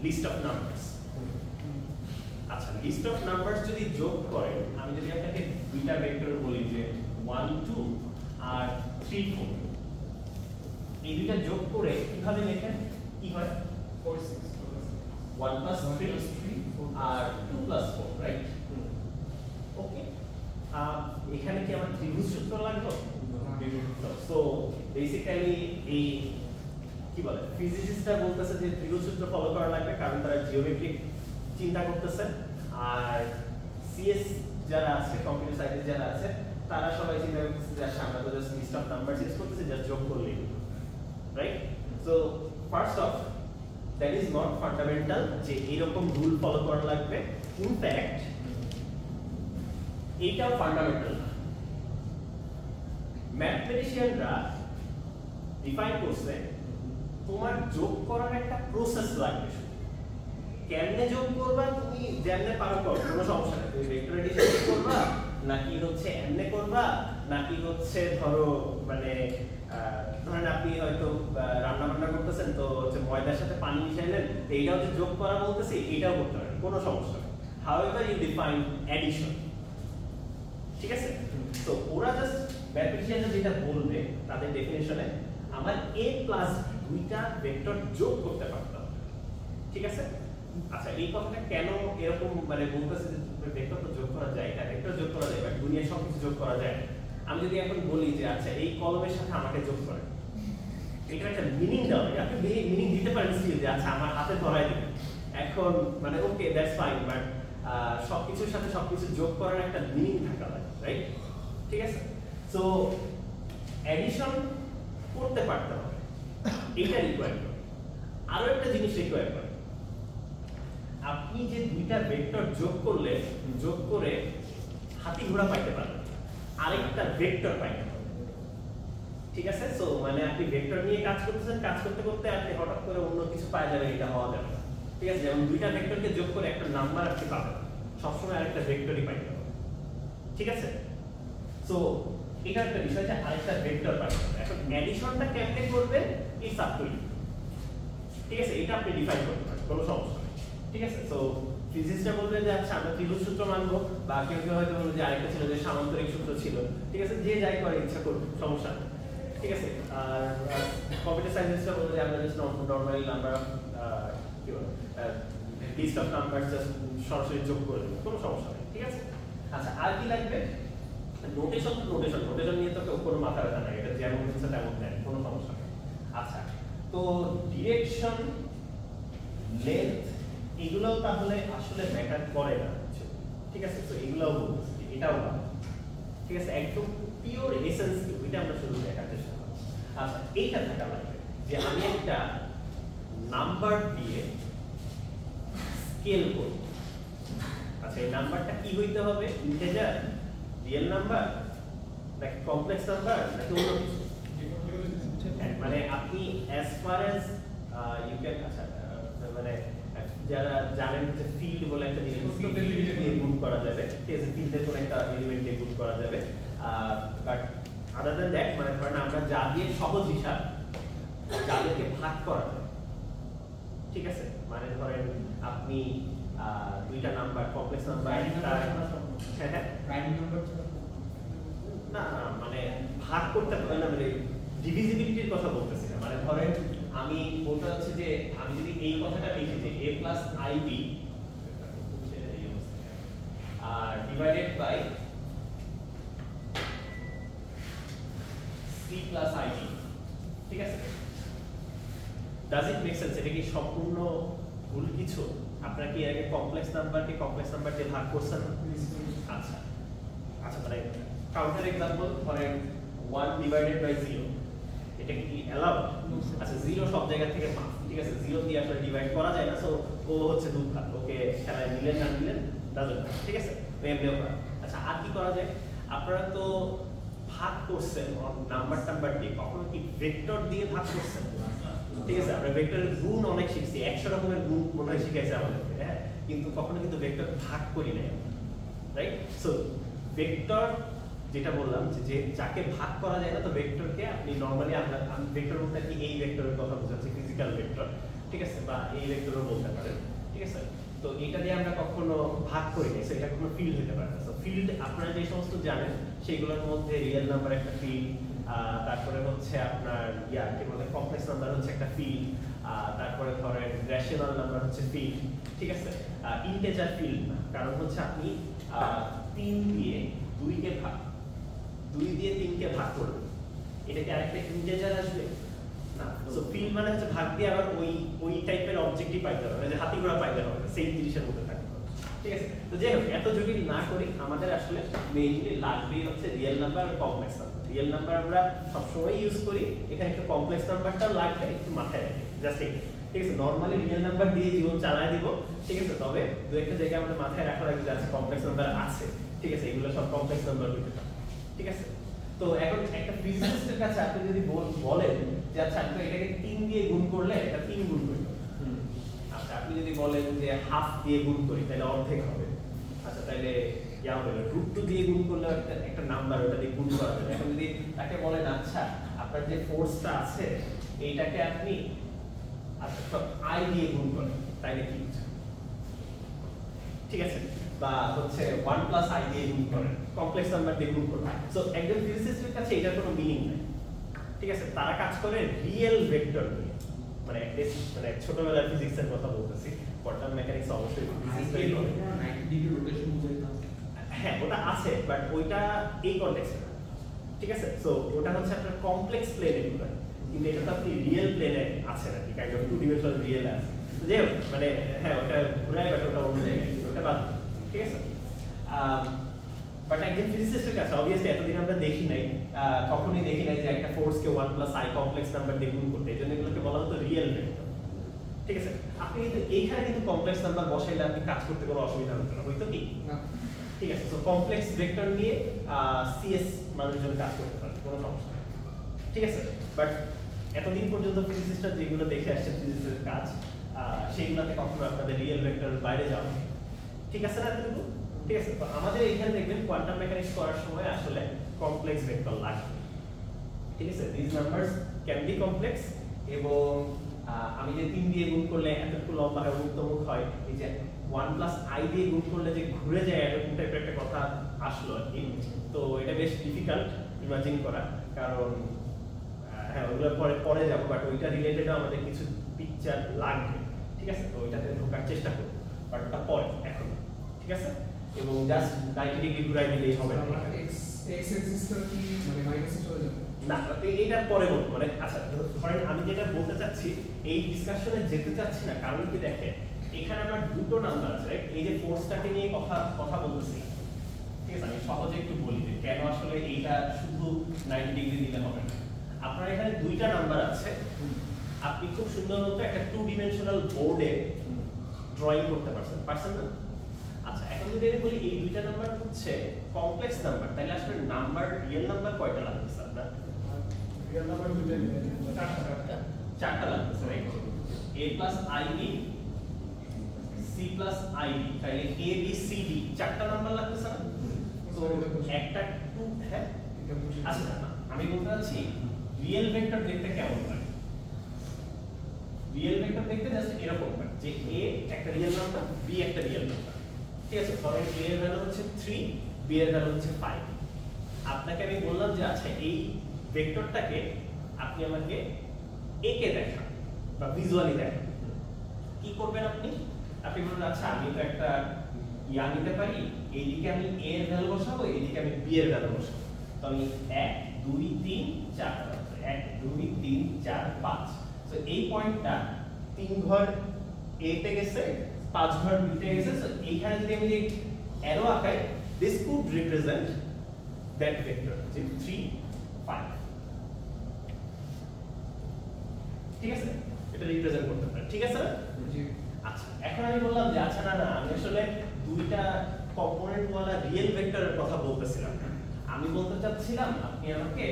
Speaker 1: লিস্ট অফ নাম্বারস। আচ্ছা লিস্ট অফ নাম্বারস যদি যোগ করেন, আমি যদি আপনাকে দুইটা ভেক্টর বলি যে 1 2 আর 3 4, এই দুইটা যোগ করে কিভাবে লেখেন? কি হয়?
Speaker 2: 4 6
Speaker 1: 1 plus 3 আর 2 plus 4, রাইট? ওকে, এখানে কি আমার ত্রিভুজ সূত্র লাগবে? সো বেসিক্যালি এই কি বলে ফিজিসিস্টরা বলতেছে যে ত্রিভুজ সূত্র ফলো করা লাগবে, কারণ তারা জিওমেট্রিক চিন্তা করতেছে। আর সিএস যারা আছে, কম্পিউটার সায়েন্টিস্ট যারা আছে, তারা সবাই চিন্তা করতেছে যে আমরা তো just list of numbers use করতেছি, জাস্ট যোগ করলেই, right? So first of that is not fundamental যে এরকম রুল ফলো করা লাগবে। ইনফ্যাক্ট এইটাও ফান্ডামেন্টাল না। ম্যাথমেটিশিয়ানরা ডিফাইন করছে তোমার যোগ করার একটা প্রসেস লাগবে। কেমনে যোগ করবা তুমি যেমনে পারো করো, কোনো সমস্যা নেই। তুমি ভেক্টর এডিশন করবা নাকি হচ্ছে এমনে করবা, নাকি হচ্ছে ধরো মানে ধরেন আপনি হয়তো রান্না বান্না করতেছেন, তো হচ্ছে ময়দার সাথে পানি মিশাইলেন, তো এইটাও যে যোগ করা বলতেছি এইটাও করতে পারেন, কোনো সমস্যা নেই। However you define addition. ঠিক আছে, তো ওরা জাস্ট ম্যাথমেটিশিয়ানরা যেটা বলবে তাদের ডেফিনিশনে আমার a প্লাস দুইটা ভেক্টর যোগ করতে পারতাম। ঠিক আছে, আচ্ছা এই কথাটা কেন এরকম মানে বলতেছে যে ভেক্টর তো যোগ করা যায়, এটা ভেক্টর যোগ করা যায়, বাট দুনিয়ার সবকিছু যোগ করা যায়। আমি যদি এখন বলি যে আচ্ছা এই কলমের সাথে আমাকে যোগ করে, এটা একটা মিনিং দেওয়া, আপনি মিনিং দিতে পারেন স্টিল যে আচ্ছা আমার হাতে ধরাই দিবেন, এখন মানে ওকে দ্যাটস ফাইন, বাট সবকিছুর সাথে সবকিছু যোগ করার একটা মিনিং থাকা লাগে, রাইট? ঠিক আছে, সো অ্যাডিশন করতে পারতে হবে, এইটা রিকোয়ার করে। আরো একটা জিনিস রিকোয়ার করে, আপনি যে দুইটা ভেক্টর যোগ করলে যোগ করে হাতি ঘোড়া পাইতে পারবেন, আরেকটা ভেক্টর পাইতে পারবেন। ঠিক আছে, সো মানে আপনি ভেক্টর নিয়ে কাজ করতেছেন, কাজ করতে করতে আপনি হঠাৎ করে অন্য কিছু পাওয়া যাবে, এটা হওয়া যাবে। ঠিক আছে, যেমন দুইটা ভেক্টরকে যোগ করে একটা নাম্বার আপনি পাবেন, সবসময় আরেকটা ভেক্টরই পাইতে হবে। ঠিক আছে, সো এটা একটা বিষয় যে আরেকটা ভেক্টর পাইতে হবে। এখন অ্যাডিশনটা কেমনে করবেন এই সাবটুইল, ঠিক আছে, এটা আপনি ডিফাইন করতে পারেন, কোনো সমস্যা নেই। ঠিক আছে, সো ফিজিক্সটা বলবে যে আচ্ছা আমরা ত্রিভুজ সূত্র মানবো, বা কেউ কেউ হয়তো বলবে যে আরেকটা ছিল যে সামান্তরিক সূত্র ছিল। ঠিক আছে, যে যাই করে ইচ্ছা করুন, সমস্যা নেই। ঠিক আছে, আর কম্পিউটার সায়েন্সটা বলবে যে আমরা জাস্ট নরমালি নাম্বার কি বলে লিস্ট অফ নাম্বারস জাস্ট সরাসরি যোগ করে দেবো, কোনো সমস্যা নেই। ঠিক আছে, আচ্ছা আর কি লাগবে? নোটেশন। নোটেশন নিয়ে তো কোনো মাথা ব্যথা নাই, এটা যেমন হচ্ছে তেমন নেন, কোনো সমস্যা নেই। আচ্ছা, তো ডিরেকশন, লেন্থ এগুলোও তাহলে আসলে ম্যাটার করে না। ঠিক আছে, তো এগুলোও বলছি, এটাও না। ঠিক আছে, একদম পিওর এসেন্স কি এটা আমরা শুধু দেখার চেষ্টা করব। আচ্ছা, এইটা থাকা লাগবে যে আমি একটা নাম্বার দিয়ে স্কেল করব। আচ্ছা, এই নাম্বারটা কি হইতে হবে? ইন্টিজার, রিয়েল নাম্বার, নাকি কমপ্লেক্স নাম্বার, নাকি অন্য কিছু? মানে আপনি as far as you can, আচ্ছা মানে যারা জানেন যে ফিল্ড বলে একটা জিনিস দিয়ে গুণ করা যাবে, ঠিক আছে, ফিল্ডের কোনো একটা এলিমেন্ট দিয়ে গুণ করা যাবে, বাট আদার দ্যান দ্যাট মানে ধরেন আমরা যা দিয়ে সহজ হিসাব, যাদেরকে ভাগ করা যায়। ঠিক আছে, মানে ধরেন আপনি দুইটা নাম্বার কমপ্লেক্স নাম্বার, হ্যাঁ হ্যাঁ না মানে ভাগ করতে পারে না, মানে ডিভিজিবিলিটির কথা বলতেছি না। মানে ধরেন আমি বলতে হচ্ছে যে আমি যদি এই কথাটা লিখি যে a প্লাস ib আর ডিভাইডেড বাই ঠিক আছে? Does it make sense? এটা কি সম্পূর্ণ ভুল কিছু? আপনারা কি আগে কমপ্লেক্স নাম্বার দিয়ে ভাগ করছেন? আচ্ছা আচ্ছা, মানে কাউন্টার এক্সাম্পল ধরেন 1 ডিভাইডেড বাই 0, এটা কি অ্যালাউড? আচ্ছা, 0 সব জায়গা থেকে মাফ, ঠিক আছে? 0 দিয়ে আসলে ডিভাইড করা যায় না, সো ও হচ্ছে দুধ, ওকে খেলায় নিলেন না নিলেন ডাজন্ট ম্যাটার, ঠিক আছে? এমনিও করা। আচ্ছা, আর কি করা যায়? আপনারা তো ভাগ করছেন নাম্বার দিয়ে, কখনো কি ভেক্টর দিয়ে ভাগ করছেন? ঠিক আছে, আমরা ভেক্টরের গুণ অনেক শিখছি, 100 রকমের গুণ মনে হয় শিখাইছে আমাদেরকে, হ্যাঁ, কিন্তু কখনো কিন্তু ভেক্টর ভাগ করি নাই, রাইট? সো ভেক্টর যেটা বললাম যে যাকে ভাগ করা যায় না, তো ভেক্টরকে আপনি নরমালি আমি ভেক্টর বলতে কি এই ভেক্টরের কথা বোঝাচ্ছি, ফিজিক্যাল ভেক্টর, ঠিক আছে, বা এই ভেক্টরও বলতে পারেন, ঠিক আছে? তো এটা দিয়ে আমরা কখনো ভাগ করি না, সেটা কোনো ফিল্ড হতে পারে না। সো ফিল্ড আপনারা যে সমস্ত জানেন সেগুলোর মধ্যে রিয়েল নাম্বার একটা ফিল্ড, তারপরে হচ্ছে আপনার কি বলে কমপ্লেক্স নাম্বার হচ্ছে একটা ফিল্ড, তারপরে ধরেন রেশনাল নাম্বার হচ্ছে ফিল্ড, ঠিক আছে? ইন্টিজার ফিল্ড না, কারণ হচ্ছে আপনি 3 দিয়ে 2 দিয়ে 3 কে ভাগ করবেন, এটা কি আরেকটা ইন্টিজার আসবে না? সো ফিল্ড মানে হচ্ছে ভাগ দিয়ে আবার ওই টাইপের অবজেক্টই পাইতে হবে, যে হাতি ঘোড়া পাইতে হবে, সেই জিনিসের মধ্যে থাকবে, ঠিক আছে? তো যাই হোক, এত জটিল না করি, আমাদের আসলে মেইনলি লাগবেই হচ্ছে রিয়েল নাম্বার আর কমপ্লেক্স নাম্বার। রিয়েল নাম্বার আমরা সবসময় ইউজ করি, এখানে একটু কমপ্লেক্স নাম্বারটাও লাগবে, একটু মাথায় রাখি, জাস্ট এই, ঠিক আছে? নরমালি রিয়েল নাম্বার দিয়ে জীবন চালায় দিব, ঠিক আছে? তবে দু একটা জায়গায় আমাদের মাথায় রাখা লাগবে যে আছে কমপ্লেক্স নাম্বার আছে, ঠিক আছে? এগুলো সব কমপ্লেক্স নাম্বার হইতে পারে, ঠিক আছে? তো এখন একটা ফিজিসিস্টের কাছে আপনি যদি বলেন যে আচ্ছা আমি তো এটাকে 3 দিয়ে গুণ করলে এটা 3 গুণ করবে, আচ্ছা আপনি যদি বলেন যে হাফ দিয়ে গুণ করি তাহলে অর্ধেক হবে, আচ্ছা তাহলে হবে √2 দিয়ে গুণ করলে একটা নাম্বার ওটা দিয়ে গুণ করা যাবে। এখন যদি তাকে বলেন আচ্ছা আপনার যে ফোর্সটা আছে এইটাকে আপনি আচ্ছা তো i দিয়ে গুণ করেন, তাইলে কি হচ্ছে, ঠিক আছে? বা হচ্ছে 1 + i দিয়ে গুণ করেন, কমপ্লেক্স নাম্বার দিয়ে গুণ করেন। সো একজন ফিজিসিস্টের কাছে এটার কোনো মিনিং নাই, ঠিক আছে? তারা কাজ করে রিয়েল ভেক্টর নিয়ে, মানে মানে ছোটবেলার ফিজিক্সের কথা বলতেছি, কোয়ান্টাম মেকানিক্স অবশ্যই ফিজিক্সের
Speaker 2: 90 ডিগ্রি রোটেশন বুঝাইতাম,
Speaker 1: হ্যাঁ ওটা আছে, বাট ওইটা এই কনটেক্সটে না, ঠিক আছে? সো ওটা হচ্ছে আপনার কমপ্লেক্স প্লেনে ঘুরে, কিন্তু এটা তো আপনি রিয়েল প্লেনে আছে নাকি, কাইন্ড অফ 2 ডিমেনশনাল রিয়েল আছে, যাই হোক, মানে হ্যাঁ ওটা ঘুরায়, বাট ওটা অন্য জায়গায়, ওটা বাদ, ঠিক আছে? বাট একজন ফিজিসিস্টের কাছে অবভিয়াসলি এতদিন আমরা দেখি নাই, কখনোই দেখি নাই যে একটা ফোর্সকে 1 + i কমপ্লেক্স নাম্বার দিয়ে গুণ করতে, এই জন্য এগুলোকে বলা হতো রিয়েল ভেক্টর, ঠিক আছে? আপনি কিন্তু এইখানে কিন্তু কমপ্লেক্স নাম্বার বসাইলে আপনি কাজ করতে কোনো অসুবিধা হতো না, হয়তো কি
Speaker 3: না,
Speaker 1: ঠিক আছে? তো কমপ্লেক্স ভেক্টর নিয়ে সিএস মানুষের জন্য কাজ করতে পারে, কোনো সমস্যা নেই, ঠিক আছে? বাট এতদিন পর্যন্ত ফিজিসিস্টরা যেগুলো দেখে আসছে ফিজিক্সের কাজ, সেইগুলোতে কখনো আপনাদের রিয়েল ভেক্টরের বাইরে যাওয়া, ঠিক আছে না এতটুকু? ঠিক আছে? তো আমাদের এখানে দেখবেন কোয়ান্টাম মেকানিক্স করার সময় আসলে কমপ্লেক্স ভেক্টর লাগবে, ঠিক আছে? This numbers can be complex, এবং আমি যে 3 দিয়ে গুণ করলে এতটুকু লম্বা হয়, মুক্তমুখ হয়, এই যে 1 + i দিয়ে গুণ করলে যে ঘুরে যায় এরকম টাইপের একটা কথা আসলো আর কি। তো এটা বেশ ডিফিকাল্ট ইমাজিন করা, কারণ হ্যাঁ ওগুলো পরে যাবো, বাট ওইটা রিলেটেড আমাদের কিছু পিকচার লাগবে, ঠিক আছে? তো ওইটাতে ঢোকার চেষ্টা করবো, বাট ওটা পরে, এখন ঠিক আছে? এবং জাস্ট 90 ডিগ্রি ঘুরাই দিলেই হবে না,
Speaker 3: x এক্সিসটা কি মানে মাইনাসে চলে যাবে
Speaker 1: না, এটা পরে বলবো। মানে আচ্ছা ধরেন আমি যেটা বলতে চাচ্ছি, এই ডিসকাশনে যেতে চাচ্ছি না, কারণ কি দেখেন এখানে আমার দুটো নাম্বার আছে, রাইট? এই যে ফোর্সটাকে নিয়ে কথা বলতেছি, ঠিক আছে? আমি সহজে একটু বলি যে কেন আসলে এইটা শুধু 90 ডিগ্রি দিলে হবে না। আপনার এখানে দুইটা নাম্বার আছে, আপনি খুব সুন্দর মতো একটা 2 ডিমেনশনাল বোর্ডে ড্রয়িং করতে পারছেন না? আচ্ছা এখন যদি আমি বলি এই দুইটা নাম্বার হচ্ছে কমপ্লেক্স নাম্বার, তাহলে আসলে নাম্বার রিয়েল নাম্বার কয়টা লাগছে আপনার?
Speaker 3: রিয়েল নাম্বার দুইটা নিয়ে
Speaker 1: চারটা লাগছে, right? a + ib c + id, তাহলে a b c d চারটা নাম্বার লাগতেছে না? তো একটা 2, হ্যাঁ আচ্ছা আমি বলতে চাচ্ছি রিয়েল ভেক্টর দেখতে কেমন হয়? রিয়েল ভেক্টর দেখতে জাস্ট এরকম হয় যে a একটা রিয়েল নাম্বার, b একটা রিয়েল নাম্বার, ঠিক আছে? ধরেন a এর ভ্যালু হচ্ছে 3, b এর ভ্যালু হচ্ছে 5। আপনাকে আমি বললাম যে আচ্ছা এই ভেক্টরটাকে আপনি আমাকে a কে দেখান বা ভিজুয়ালি দেখান, কি করবেন আপনি? আপনি বলবেন আচ্ছা আমি তো একটা নিতে পারি, এইদিকে আমি a এর ভ্যালু বসাবো, এইদিকে আমি b এর ভ্যালু বসাবো। তো আমি 1 2 3 4 1 2 3 4 5 সো এই পয়েন্টটা 3 ঘর a তে গেছে 5 ঘর b তে গেছে সো এইখানে যদি আমি যে অ্যারো আঁকাই this could represent that vector যে 3 5 ঠিক আছে এটা রিপ্রেজেন্ট করতে পারে ঠিক আছে না
Speaker 3: জি
Speaker 1: আচ্ছা এখন আমি বললাম যে আচ্ছা না আমি আসলে দুইটা কম্পোনেন্ট ওয়ালা রিয়েল ভেক্টরের কথা বলতেছিলাম আমি বলতে চাচ্ছিলাম আপনি আমাকে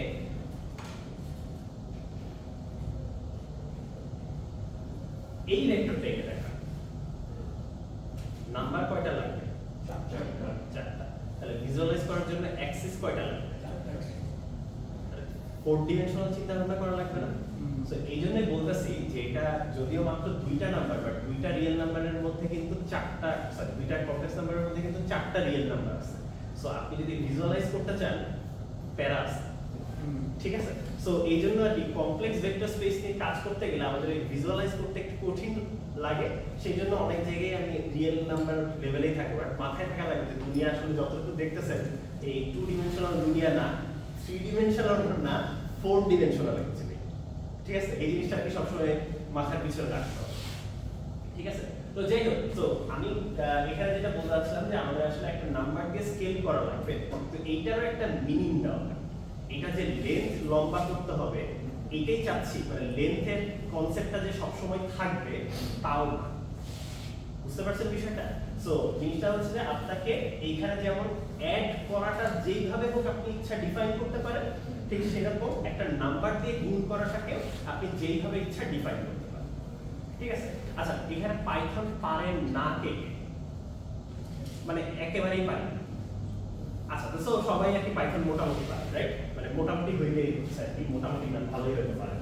Speaker 1: এই ভেক্টরটা এঁকে দেখান নাম্বার কয়টা লাগবে চারটা তাহলে ভিজুয়ালাইজ করার জন্য অ্যাক্সিস কয়টা লাগবে 4 ডিমেনশনাল চিন্তা ভাবনা করা লাগবে না সো এই জন্যই বলতেছি যে এটা যদিও মাত্র দুইটা নাম্বার বাট দুইটা রিয়েল নাম্বারের মধ্যে কিন্তু চারটা সরি দুইটা কমপ্লেক্স নাম্বারের মধ্যে কিন্তু চারটা রিয়েল নাম্বার আছে সো আপনি যদি ভিজুয়ালাইজ করতে চান প্যারা আছে ঠিক আছে সো এই জন্য আর কি কমপ্লেক্স ভেক্টর স্পেস নিয়ে কাজ করতে গেলে আমাদের এই ভিজুয়ালাইজ করতে একটু কঠিন লাগে সেই জন্য অনেক জায়গায় আমি রিয়েল নাম্বার লেভেলেই থাকবো বাট মাথায় থাকা লাগবে যে দুনিয়া আসলে যতটুকু দেখতেছেন এই 2 ডিমেনশনাল দুনিয়া না 3 ডিমেনশনাল না 4 ডিমেনশনাল অ্যাকচুয়ালি ঠিক আছে এই জিনিসটা কি সবসময় মাথার পিছনে রাখতে হবে ঠিক আছে তো যাই হোক তো আমি এখানে যেটা বলতে চাচ্ছিলাম যে আমাদের আসলে একটা নাম্বার দিয়ে স্কেল করা লাগবে তো এইটারও একটা মিনিং দেওয়া লাগবে এটা যে লেন্থ লম্বা করতে হবে এটাই চাচ্ছি মানে লেন্থের কনসেপ্টটা যে সবসময় থাকবে তাও না বুঝতে পারছেন বিষয়টা সো জিনিসটা হচ্ছে যে আপনাকে এইখানে যেমন অ্যাড করাটা যেইভাবে হোক আপনি ইচ্ছা ডিফাইন করতে পারেন ঠিক সেরকম একটা নাম্বার দিয়ে গুণ করাটাকে আপনি যেইভাবে ইচ্ছা ডিফাইন করতে পারেন ঠিক আছে আচ্ছা এখানে পাইথন পারে না কে মানে একেবারেই পারে না আচ্ছা তো সবাই আর কি পাইথন মোটামুটি পারে রাইট মানে মোটামুটি হইলেই হচ্ছে আর কি মোটামুটি না ভালোই হতে পারে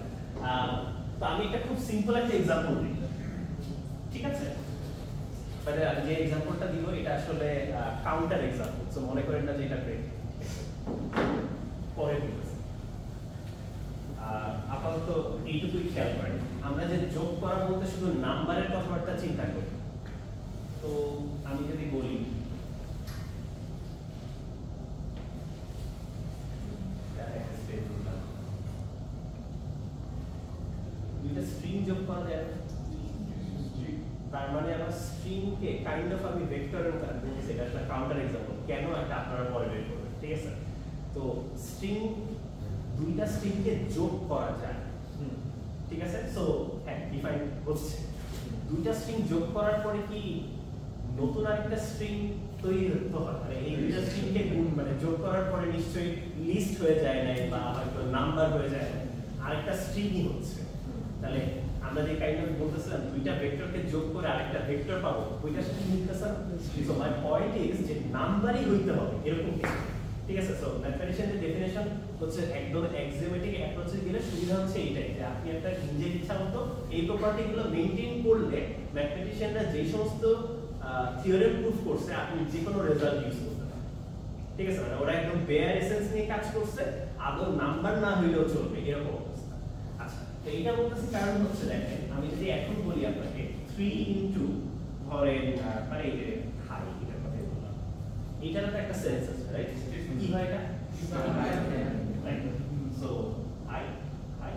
Speaker 1: তো আমি একটা খুব সিম্পল একটা এক্সাম্পল দিই ঠিক আছে মানে যে এক্সাম্পলটা দিব এটা আসলে কাউন্টার এক্সাম্পল সো মনে করেন না যে এটা ব্রেক পরে দিতেছি আপাতত এইটুকুই খেয়াল করেন আমরা যে যোগ করা বলতে শুধু নাম্বারের কথাবার্তা চিন্তা করি তো আমি যদি বলি দুইটা স্ট্রিং যোগ করা যায় তার মানে আমার স্ট্রিংকে কাইন্ড অফ আমি ভেক্টরের মতো বলছি এটা একটা কাউন্টার এক্সাম্পল কেন একটা আপনারা পরে বের করবেন ঠিক আছে তো স্ট্রিং দুইটা স্ট্রিংকে যোগ করা যায় ঠিক আছে সো হ্যাঁ ডিফাইন হচ্ছে দুইটা স্ট্রিং যোগ করার পরে কি নতুন আরেকটা স্ট্রিং তৈরি হতে হয় মানে এই দুইটা স্ট্রিংকে গুণ মানে যোগ করার পরে নিশ্চয়ই লিস্ট হয়ে যায় না বা হয়তো নাম্বার হয়ে যায় না আরেকটা স্ট্রিংই হচ্ছে তাহলে আমরা যে কাইন্ড অফ বলতেছিলাম দুইটা ভেক্টরকে যোগ করে আরেকটা ভেক্টর পাবো ওইটার সাথে মিলতেছে সো মাই পয়েন্ট ইজ যে নাম্বারই হইতে হবে এরকম কিছু ঠিক আছে সো ম্যাথমেটিশিয়ানের ডেফিনিশন হচ্ছে একদম এক্সিওমেটিক অ্যাপ্রোচে গেলে সুবিধা হচ্ছে এইটাই যে আপনি একটা নিজের ইচ্ছা মতো এই প্রপার্টিগুলো মেইনটেইন করলে ম্যাথমেটিশিয়ানরা যে সমস্ত থিওরেম প্রুফ করছে আপনি যে কোনো রেজাল্ট ইউজ করতে পারেন ঠিক আছে মানে ওরা একদম বেয়ার এসেন্স নিয়ে কাজ করছে আদৌ নাম্বার না হইলেও চলবে এরকম অবস্থা আচ্ছা তো এটা বলতেছি কারণ হচ্ছে দেখেন আমি যদি এখন বলি আপনাকে 3 ইনটু ধরেন মানে এই যে হাই এটার কথাই বললাম এটার তো একটা সেন্স আছে রাইট কি হয় এটা right so high high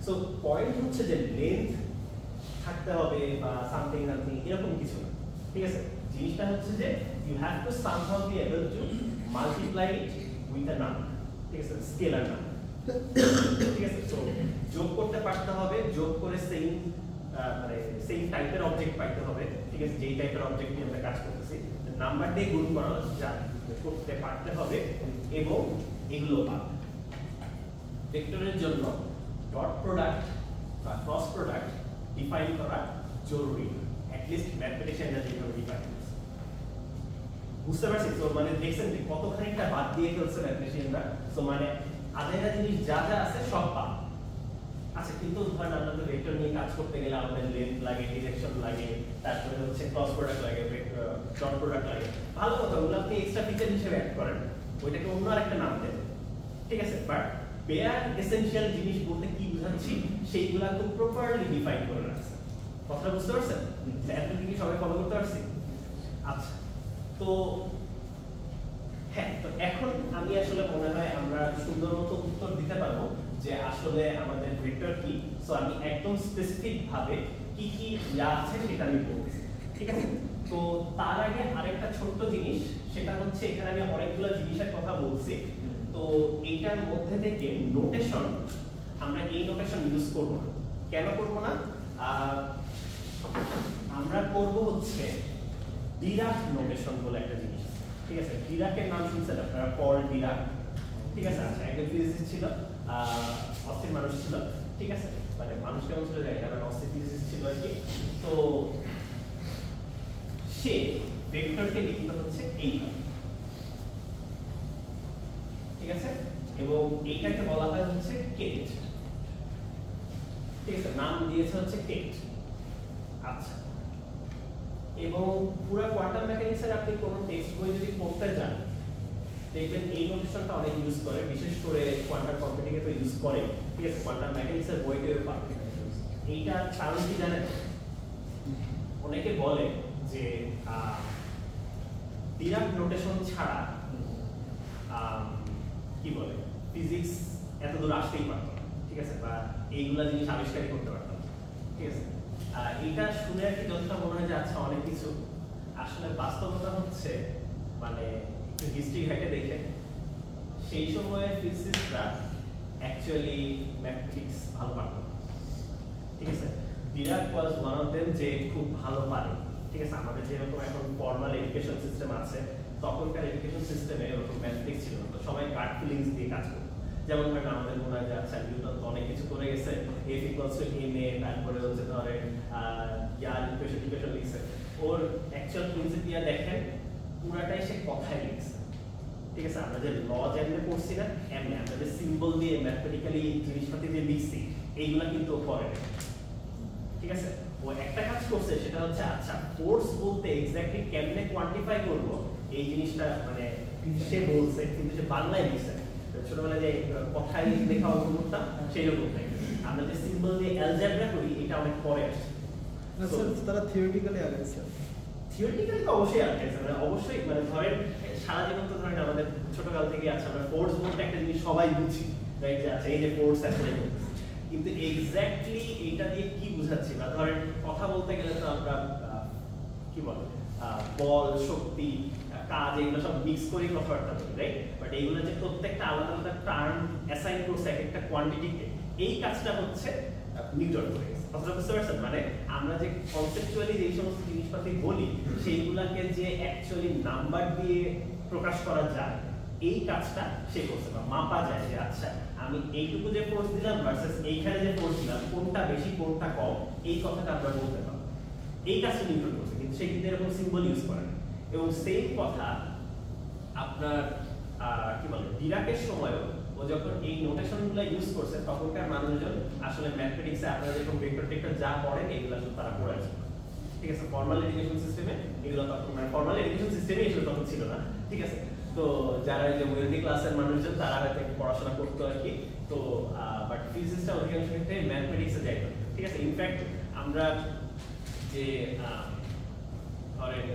Speaker 1: so point হচ্ছে যে লেন্থ থাকতে হবে বা সামথিং নাথিং এরকম কিছু না ঠিক আছে জিনিসটা হচ্ছে যে you have to somehow be able to multiply it with a number ঠিক আছে স্কেলার নাম্বার ঠিক আছে তো যোগ করতে পারতে হবে যোগ করে সেম মানে সেম টাইপের অবজেক্ট পাইতে হবে ঠিক আছে যেই টাইপের অবজেক্ট নিয়ে আমরা কাজ করতেছি নাম্বার দিয়ে গুণ করা যায় করতে পারতে হবে এবং এগুলো পাবে ভেক্টরের জন্য ডট প্রোডাক্ট বা ক্রস প্রোডাক্ট ডিফাইন করা জরুরি অ্যাট লিস্ট ম্যাথমেটিশিয়ানরা যেভাবে ডিফাইন করছে বুঝতে পারছি তো মানে দেখছেন যে কতখানিকটা বাদ দিয়ে ফেলছে ম্যাথমেটিশিয়ানরা তো মানে আধা জিনিস যা যা আছে সব পাবে আচ্ছা কিন্তু ধরেন আপনাদের ভেক্টর নিয়ে কাজ করতে গেলে আমাদের লেন্থ লাগে ডিরেকশন লাগে তারপরে হচ্ছে ক্রস প্রোডাক্ট লাগে ডট প্রোডাক্ট লাগে ভালো কথা ওগুলো আপনি এক্সট্রা ফিচার হিসেবে অ্যাড করেন ওইটাকে অন্য আরেকটা নাম দেন ঠিক আছে বাট বেয়ার এসেনশিয়াল জিনিস বলতে কি বোঝাচ্ছি সেইগুলা খুব প্রপারলি ডিফাইন করে রাখছে কথা বুঝতে পারছেন এতটুকু কি সবাই ফলো করতে পারছি আচ্ছা তো হ্যাঁ, তো এখন আমি আসলে মনে হয় আমরা সুন্দর মতো উত্তর দিতে পারবো যে আসলে আমাদের ভেক্টর কি। সো আমি একদম স্পেসিফিক ভাবে কি কি যা আছে সেটা আমি বলছি, ঠিক আছে। তো তার আগে আরেকটা ছোট্ট জিনিস, সেটা হচ্ছে এখানে আমি অনেকগুলো জিনিসের কথা বলছি। তো এইটার মধ্যে থেকে নোটেশন, আমরা এই নোটেশন ইউজ করব না। কেন করব না? আমরা করব হচ্ছে ডিরাক নোটেশন বলে একটা জিনিস, ঠিক আছে। ডিরাকের নাম শুনছেন আপনারা, পল ডিরাক, ঠিক আছে। আচ্ছা, একজন ফিজিসিস্ট ছিল, অস্থির মানুষ ছিল, ঠিক আছে। মানে মানুষ কেমন ছিল জানি না, অস্থির ফিজিসিস্ট ছিল আর কি। তো সে ভেক্টরকে লিখতে হচ্ছে এইভাবে, ঠিক আছে। এবং এইটাকে বলা হয় হচ্ছে কেট, ঠিক আছে। নাম দিয়েছে হচ্ছে কেট। আচ্ছা, এবং পুরো কোয়ান্টাম মেকানিক্সের আপনি কোনো টেক্সট বই যদি পড়তে যান, দেখবেন এই নোটেশনটা অনেক ইউজ করে, বিশেষ করে কোয়ান্টাম কম্পিউটিংয়ে তো ইউজ করে, ঠিক আছে। কোয়ান্টাম মেকানিক্সের বইতেও পাবেন। এইটা কারণ কি জানেন? অনেকে বলে যে ডিরাক নোটেশন ছাড়া কি বলে ফিজিক্স এত দূর আসতেই পারতো না, ঠিক আছে, বা এইগুলা জিনিস আবিষ্কারই করতে পারতো না, ঠিক আছে। এটা শুনে আর কি যতটা মনে হয় যে আচ্ছা অনেক কিছু, আসলে বাস্তবতা হচ্ছে মানে একটু হিস্ট্রি ঘাটে দেখে সেই সময়ে ফিজিসিস্টরা অ্যাকচুয়ালি ম্যাথমেটিক্স ভালো পারতো, ঠিক আছে। Dirac was one of them যে খুব ভালো পারে, ঠিক আছে। আমাদের যেরকম এখন ফর্মাল এডুকেশন সিস্টেম আছে, তখনকার এডুকেশন সিস্টেমে ওরকম ম্যাথমেটিক্স ছিল না, তো সবাই গাট ফিলিংস দিয়ে কাজ করতো। যেমন ধরেন আমাদের মনে হয় যে আচ্ছা নিউটন তো অনেক কিছু করে গেছে, F equals to M A, তারপরে হচ্ছে ধরেন ইয়ার ইকুয়েশন লিখছে, ওর অ্যাকচুয়াল প্রিন্সিপিয়া দেখেন পুরাটাই সে কথায় লিখছে, ঠিক আছে। আমরা যে ল যেমনি পড়ছি না, এমনি আমরা যে সিম্বল দিয়ে ম্যাথমেটিক্যালি জিনিসপাতি যে লিখছি, এইগুলা কিন্তু ও করে না, ঠিক আছে। ও একটা কাজ করছে, সেটা হচ্ছে আচ্ছা ফোর্স বলতে এক্স্যাক্টলি কেমনে কোয়ান্টিফাই করব এই জিনিসটা মানে সে বলছে, কিন্তু সে বাংলায় লিখছে। ছোটবেলায় যে কথায় লেখা অঙ্ক করতাম সেই রকম থাকে, আমরা যে সিম্বল দিয়ে অ্যালজেব্রা করি এটা অনেক পরে আসছে।
Speaker 4: তারা থিওরিটিক্যালি আগাইছে,
Speaker 1: থিওরিটিক্যালি তো অবশ্যই আগাইছে, মানে অবশ্যই, মানে ধরেন সারা জীবন তো ধরেন আমাদের ছোটকাল থেকে আছে, আমরা ফোর্স বলতে একটা জিনিস সবাই বুঝি, রাইট, যে আচ্ছা এই যে ফোর্স অ্যাপ্লাই করতেছে, কিন্তু এক্স্যাক্টলি এটা দিয়ে কি বুঝাচ্ছি না। ধরেন কথা বলতে গেলে তো আমরা কি বলে বল, শক্তি, কাজ, এগুলো সব মিক্স করে কথাবার্তা বলি, রাইট। বাট এইগুলো যে প্রত্যেকটা আলাদা আলাদা টার্ম অ্যাসাইন করছে এক একটা কোয়ান্টিটিকে, এই কাজটা হচ্ছে নিউটন করে গেছে। কথাটা বুঝতে পারছেন? মানে আমরা যে কনসেপচুয়ালি যে সমস্ত জিনিসপাতি বলি, সেইগুলাকে যে অ্যাকচুয়ালি নাম্বার দিয়ে প্রকাশ করা যায়, এই কাজটা সে করছে, বা মাপা যায় যে আচ্ছা আমি এইটুকু যে ফোর্স দিলাম ভার্সেস এইখানে যে ফোর্স দিলাম, কোনটা বেশি কোনটা কম, এই কথাটা আমরা বলতে পারবো। এই কাজটা নিউটন করছে, কিন্তু সে কিন্তু এরকম সিম্বল ইউজ করে না। এবং সেম কথা আপনার কি বলে ডিরাকের সময়ও ও যখন এই নোটেশনগুলো ইউজ করছে, তখনকার মানুষজন আসলে ম্যাথমেটিক্সে আপনারা যেরকম ভেক্টর টেক্টর যা পড়েন এগুলো শুধু তারা পড়েছে, ঠিক আছে। ফর্মাল এডুকেশন সিস্টেমে এগুলো তখন, মানে ফর্মাল এডুকেশন সিস্টেমে এগুলো তখন ছিল না, ঠিক আছে। তো যারা যে ওয়েলদি ক্লাসের মানুষজন তারা হয়তো পড়াশোনা করতো আর কি। তো বাট ফিজিক্সটা অধিকাংশ ক্ষেত্রে ম্যাথমেটিক্সে যাইতো, ঠিক আছে। ইনফ্যাক্ট আমরা যে ধরেন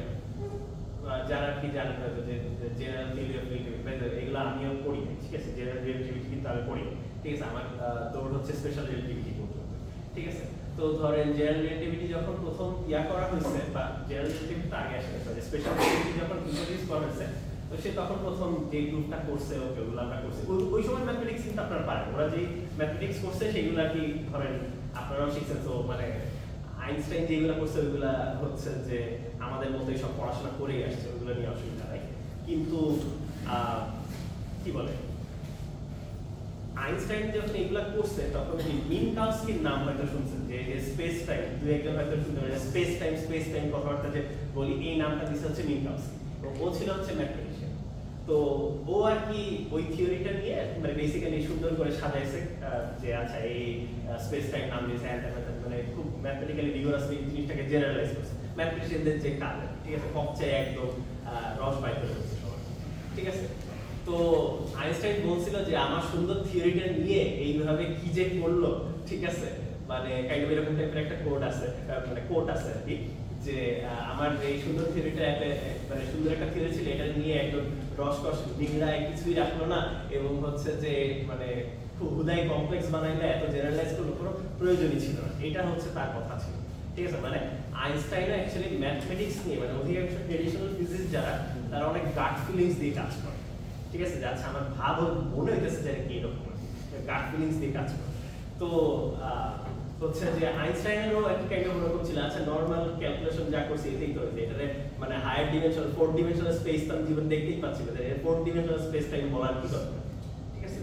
Speaker 1: যারা কি জানেন হয়তো যে জেনারেল থিওরি অফ রিলেটিভিটি, এগুলো আমিও পড়ি, ঠিক আছে। জেনারেল রিলেটিভিটি কিন্তু আমি পড়ি, ঠিক আছে। আমার দৌড় হচ্ছে স্পেশাল রিলেটিভিটি পর্যন্ত, ঠিক আছে। তো ধরেন জেনারেল রিলেটিভিটি যখন প্রথম করা হয়েছে, বা জেনারেল রিলেটিভিটি আগে আসে, স্পেশাল রিলেটিভিটি যখন ইন্ট্রোডিউস করা হয়েছে, তো সে তখন প্রথম যে গ্রুপটা করছে, ওকে ওগুলো আমরা করছি। ওই সময় ম্যাথমেটিক্স কিন্তু আপনারা পারেন, ওরা যে ম্যাথমেটিক্স করছে সেগুলো আর কি ধরেন আপনারাও শিখছেন। তো মানে আইনস্টাইন যেগুলো করছে ওইগুলা হচ্ছে যে আমাদের মতোই সব পড়াশোনা করেই আসছে, ওইগুলো নিয়ে অসুবিধা নাই। কিন্তু কি বলে আইনস্টাইন যখন এগুলা করছে, তখন মিনকাউস্কির নাম হয়তো শুনছেন, যে স্পেস টাইম, দু একজন হয়তো শুনতে পারে স্পেস টাইম কথাবার্তা যে বলি, এই নামটা দিচ্ছে হচ্ছে মিনকাউস্কি। তো ও ছিল হচ্ছে ম্যাথমেটিশিয়ান। তো ও আর কি ওই থিওরিটা নিয়ে মানে বেসিক্যালি সুন্দর করে সাজাইছে, যে আচ্ছা এই স্পেস টাইম নাম দিয়েছে, মানে খুব ম্যাথমেটিক্যালি রিগোরাসলি জিনিসটাকে জেনারেলাইজ করছে, ম্যাথমেটিশিয়ানদের যে কাজ, ঠিক আছে। কপচায় একদম রস বাই করে বলছে সবাই, ঠিক আছে। তো আইনস্টাইন বলছিল যে আমার সুন্দর থিওরিটা নিয়ে এইভাবে কি যে করলো, ঠিক আছে, মানে কাইন্ড অফ এরকম টাইপের একটা কোড আছে, মানে কোট আছে আর কি, যে আমার এই সুন্দর থিওরিটা মানে সুন্দর একটা থিওরি ছিল, এটা নিয়ে একদম রসকস নিংড়ায় কিছুই রাখলো না এবং হচ্ছে যে মানে হুদাই কমপ্লেক্স বানাইলে এত জেনারেলাইজ করলো কোনো প্রয়োজনই ছিল না, এটা হচ্ছে তার কথা ছিল। ঠিক আছে, মানে আইনস্টাইনও অ্যাকচুয়ালি ম্যাথমেটিক্স নিয়ে মানে অধিকাংশ ট্রেডিশনাল ফিজিক্স যারা তারা অনেক গাট ফিলিংস দিয়ে কাজ করে। ঠিক আছে, যে আচ্ছা আমার ভাব মনে হইতেছে যে কি এরকম গাট ফিলিংস দিয়ে কাজ করে। তো হচ্ছে যে আইনস্টাইনেরও একটা কাইন্ড অফ ওরকম ছিল, আচ্ছা নরমাল ক্যালকুলেশন যা করছে এটাই তো হয়েছে, এটাতে মানে হায়ার ডিমেনশন 4 ডিমেনশনাল স্পেস তো আমি জীবন দেখতেই পাচ্ছি না, 4 ডিমেনশনাল স্পেস টাইম বলার কি দরকার। ঠিক আছে,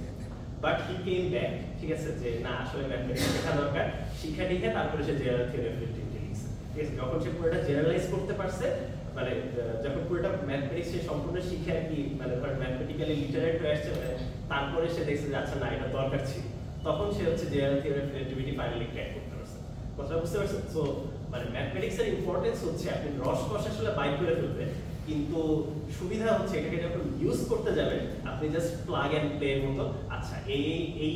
Speaker 1: বাট হি কেম ব্যাক, ঠিক আছে, যে না আসলে ম্যাথমেটিক্স শেখা দরকার, শিখা টিখে তারপরে সে জেনারেল থিওরি অফ রিলেটিভিটি লিখছে। ঠিক আছে, যখন সে পুরোটা জেনারেলাইজ করতে পারছে, মানে যখন পুরোটা ম্যাথমেটিক্স সে সম্পূর্ণ শিখে আর কি মানে ম্যাথমেটিক্যালি লিটারেট হয়ে আসছে, মানে তারপরে সে দেখছে যে আচ্ছা না এটা দরকার ছিল, তখন সে হচ্ছে general theory of relativity finally crack করতে পারছে। কথা বুঝতে পারছেন? সো মানে ম্যাথমেটিক্সের ইম্পর্টেন্স হচ্ছে আপনি রসকস আসলে বাইর করে ফেলতে, কিন্তু সুবিধা হচ্ছে এটাকে যখন ইউজ করতে যাবেন আপনি জাস্ট প্লাগ এন্ড প্লে এর মতো, আচ্ছা এই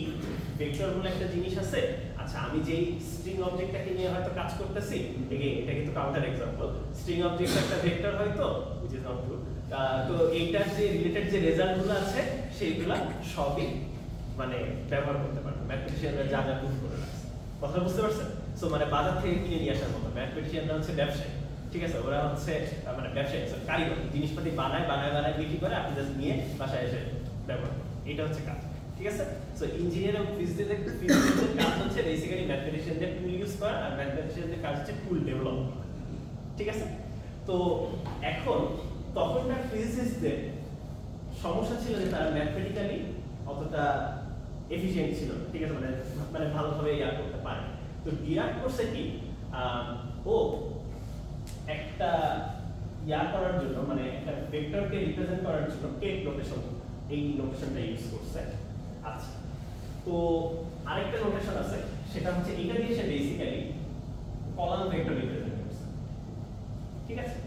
Speaker 1: ভেক্টর বলে একটা জিনিস আছে, আচ্ছা আমি যেই স্ট্রিং অবজেক্টটাকে নিয়ে হয়তো কাজ করতেছি, এটা কিন্তু কাউন্টার এক্সাম্পল, স্ট্রিং অবজেক্ট একটা ভেক্টর হয়তো which is not true, তো এইটার যে রিলেটেড যে রেজাল্টগুলো আছে সেইগুলা সবই মানে ব্যবহার করতে পারবে ম্যাথমেটিশিয়ানরা যা যা প্রুফ করে রাখছে। কথা বুঝতে পারছেন? সো মানে বাজার থেকে কিনে নিয়ে আসার মতো, ম্যাথমেটিশিয়ানরা হচ্ছে ব্যবসায়ী। ঠিক আছে, ওরা হচ্ছে মানে ব্যবসায়ী কারিগর, জিনিসপাতি বানায় বিক্রি করে, আপনি জাস্ট নিয়ে বাসায় এসে ব্যবহার করেন, এটা হচ্ছে কাজ। ঠিক আছে, সো ইঞ্জিনিয়ার এবং ফিজিক্সের কাজ হচ্ছে বেসিক্যালি ম্যাথমেটিশিয়ানদের টুল ইউজ করা, আর ম্যাথমেটিশিয়ানদের কাজ হচ্ছে টুল ডেভেলপ করা। ঠিক আছে, তো এখন তখনকার ফিজিসিস্টদের সমস্যা ছিল যে তারা ম্যাথমেটিক্যালি অতটা এফিশিয়েন্ট ছিল। ঠিক আছে, মানে ভালোভাবে ইয়া করতে পারে। তো ডিরাক করছে কি, ও একটা ইয়া করার জন্য মানে একটা ভেক্টরকে রিপ্রেজেন্ট করার জন্য কেট নোটেশন, এই নোটেশনটা ইউজ করছে। আচ্ছা, তো আরেকটা নোটেশন আছে, সেটা হচ্ছে এটা দিয়ে সে বেসিক্যালি কলাম ভেক্টর রিপ্রেজেন্ট করছে। ঠিক আছে,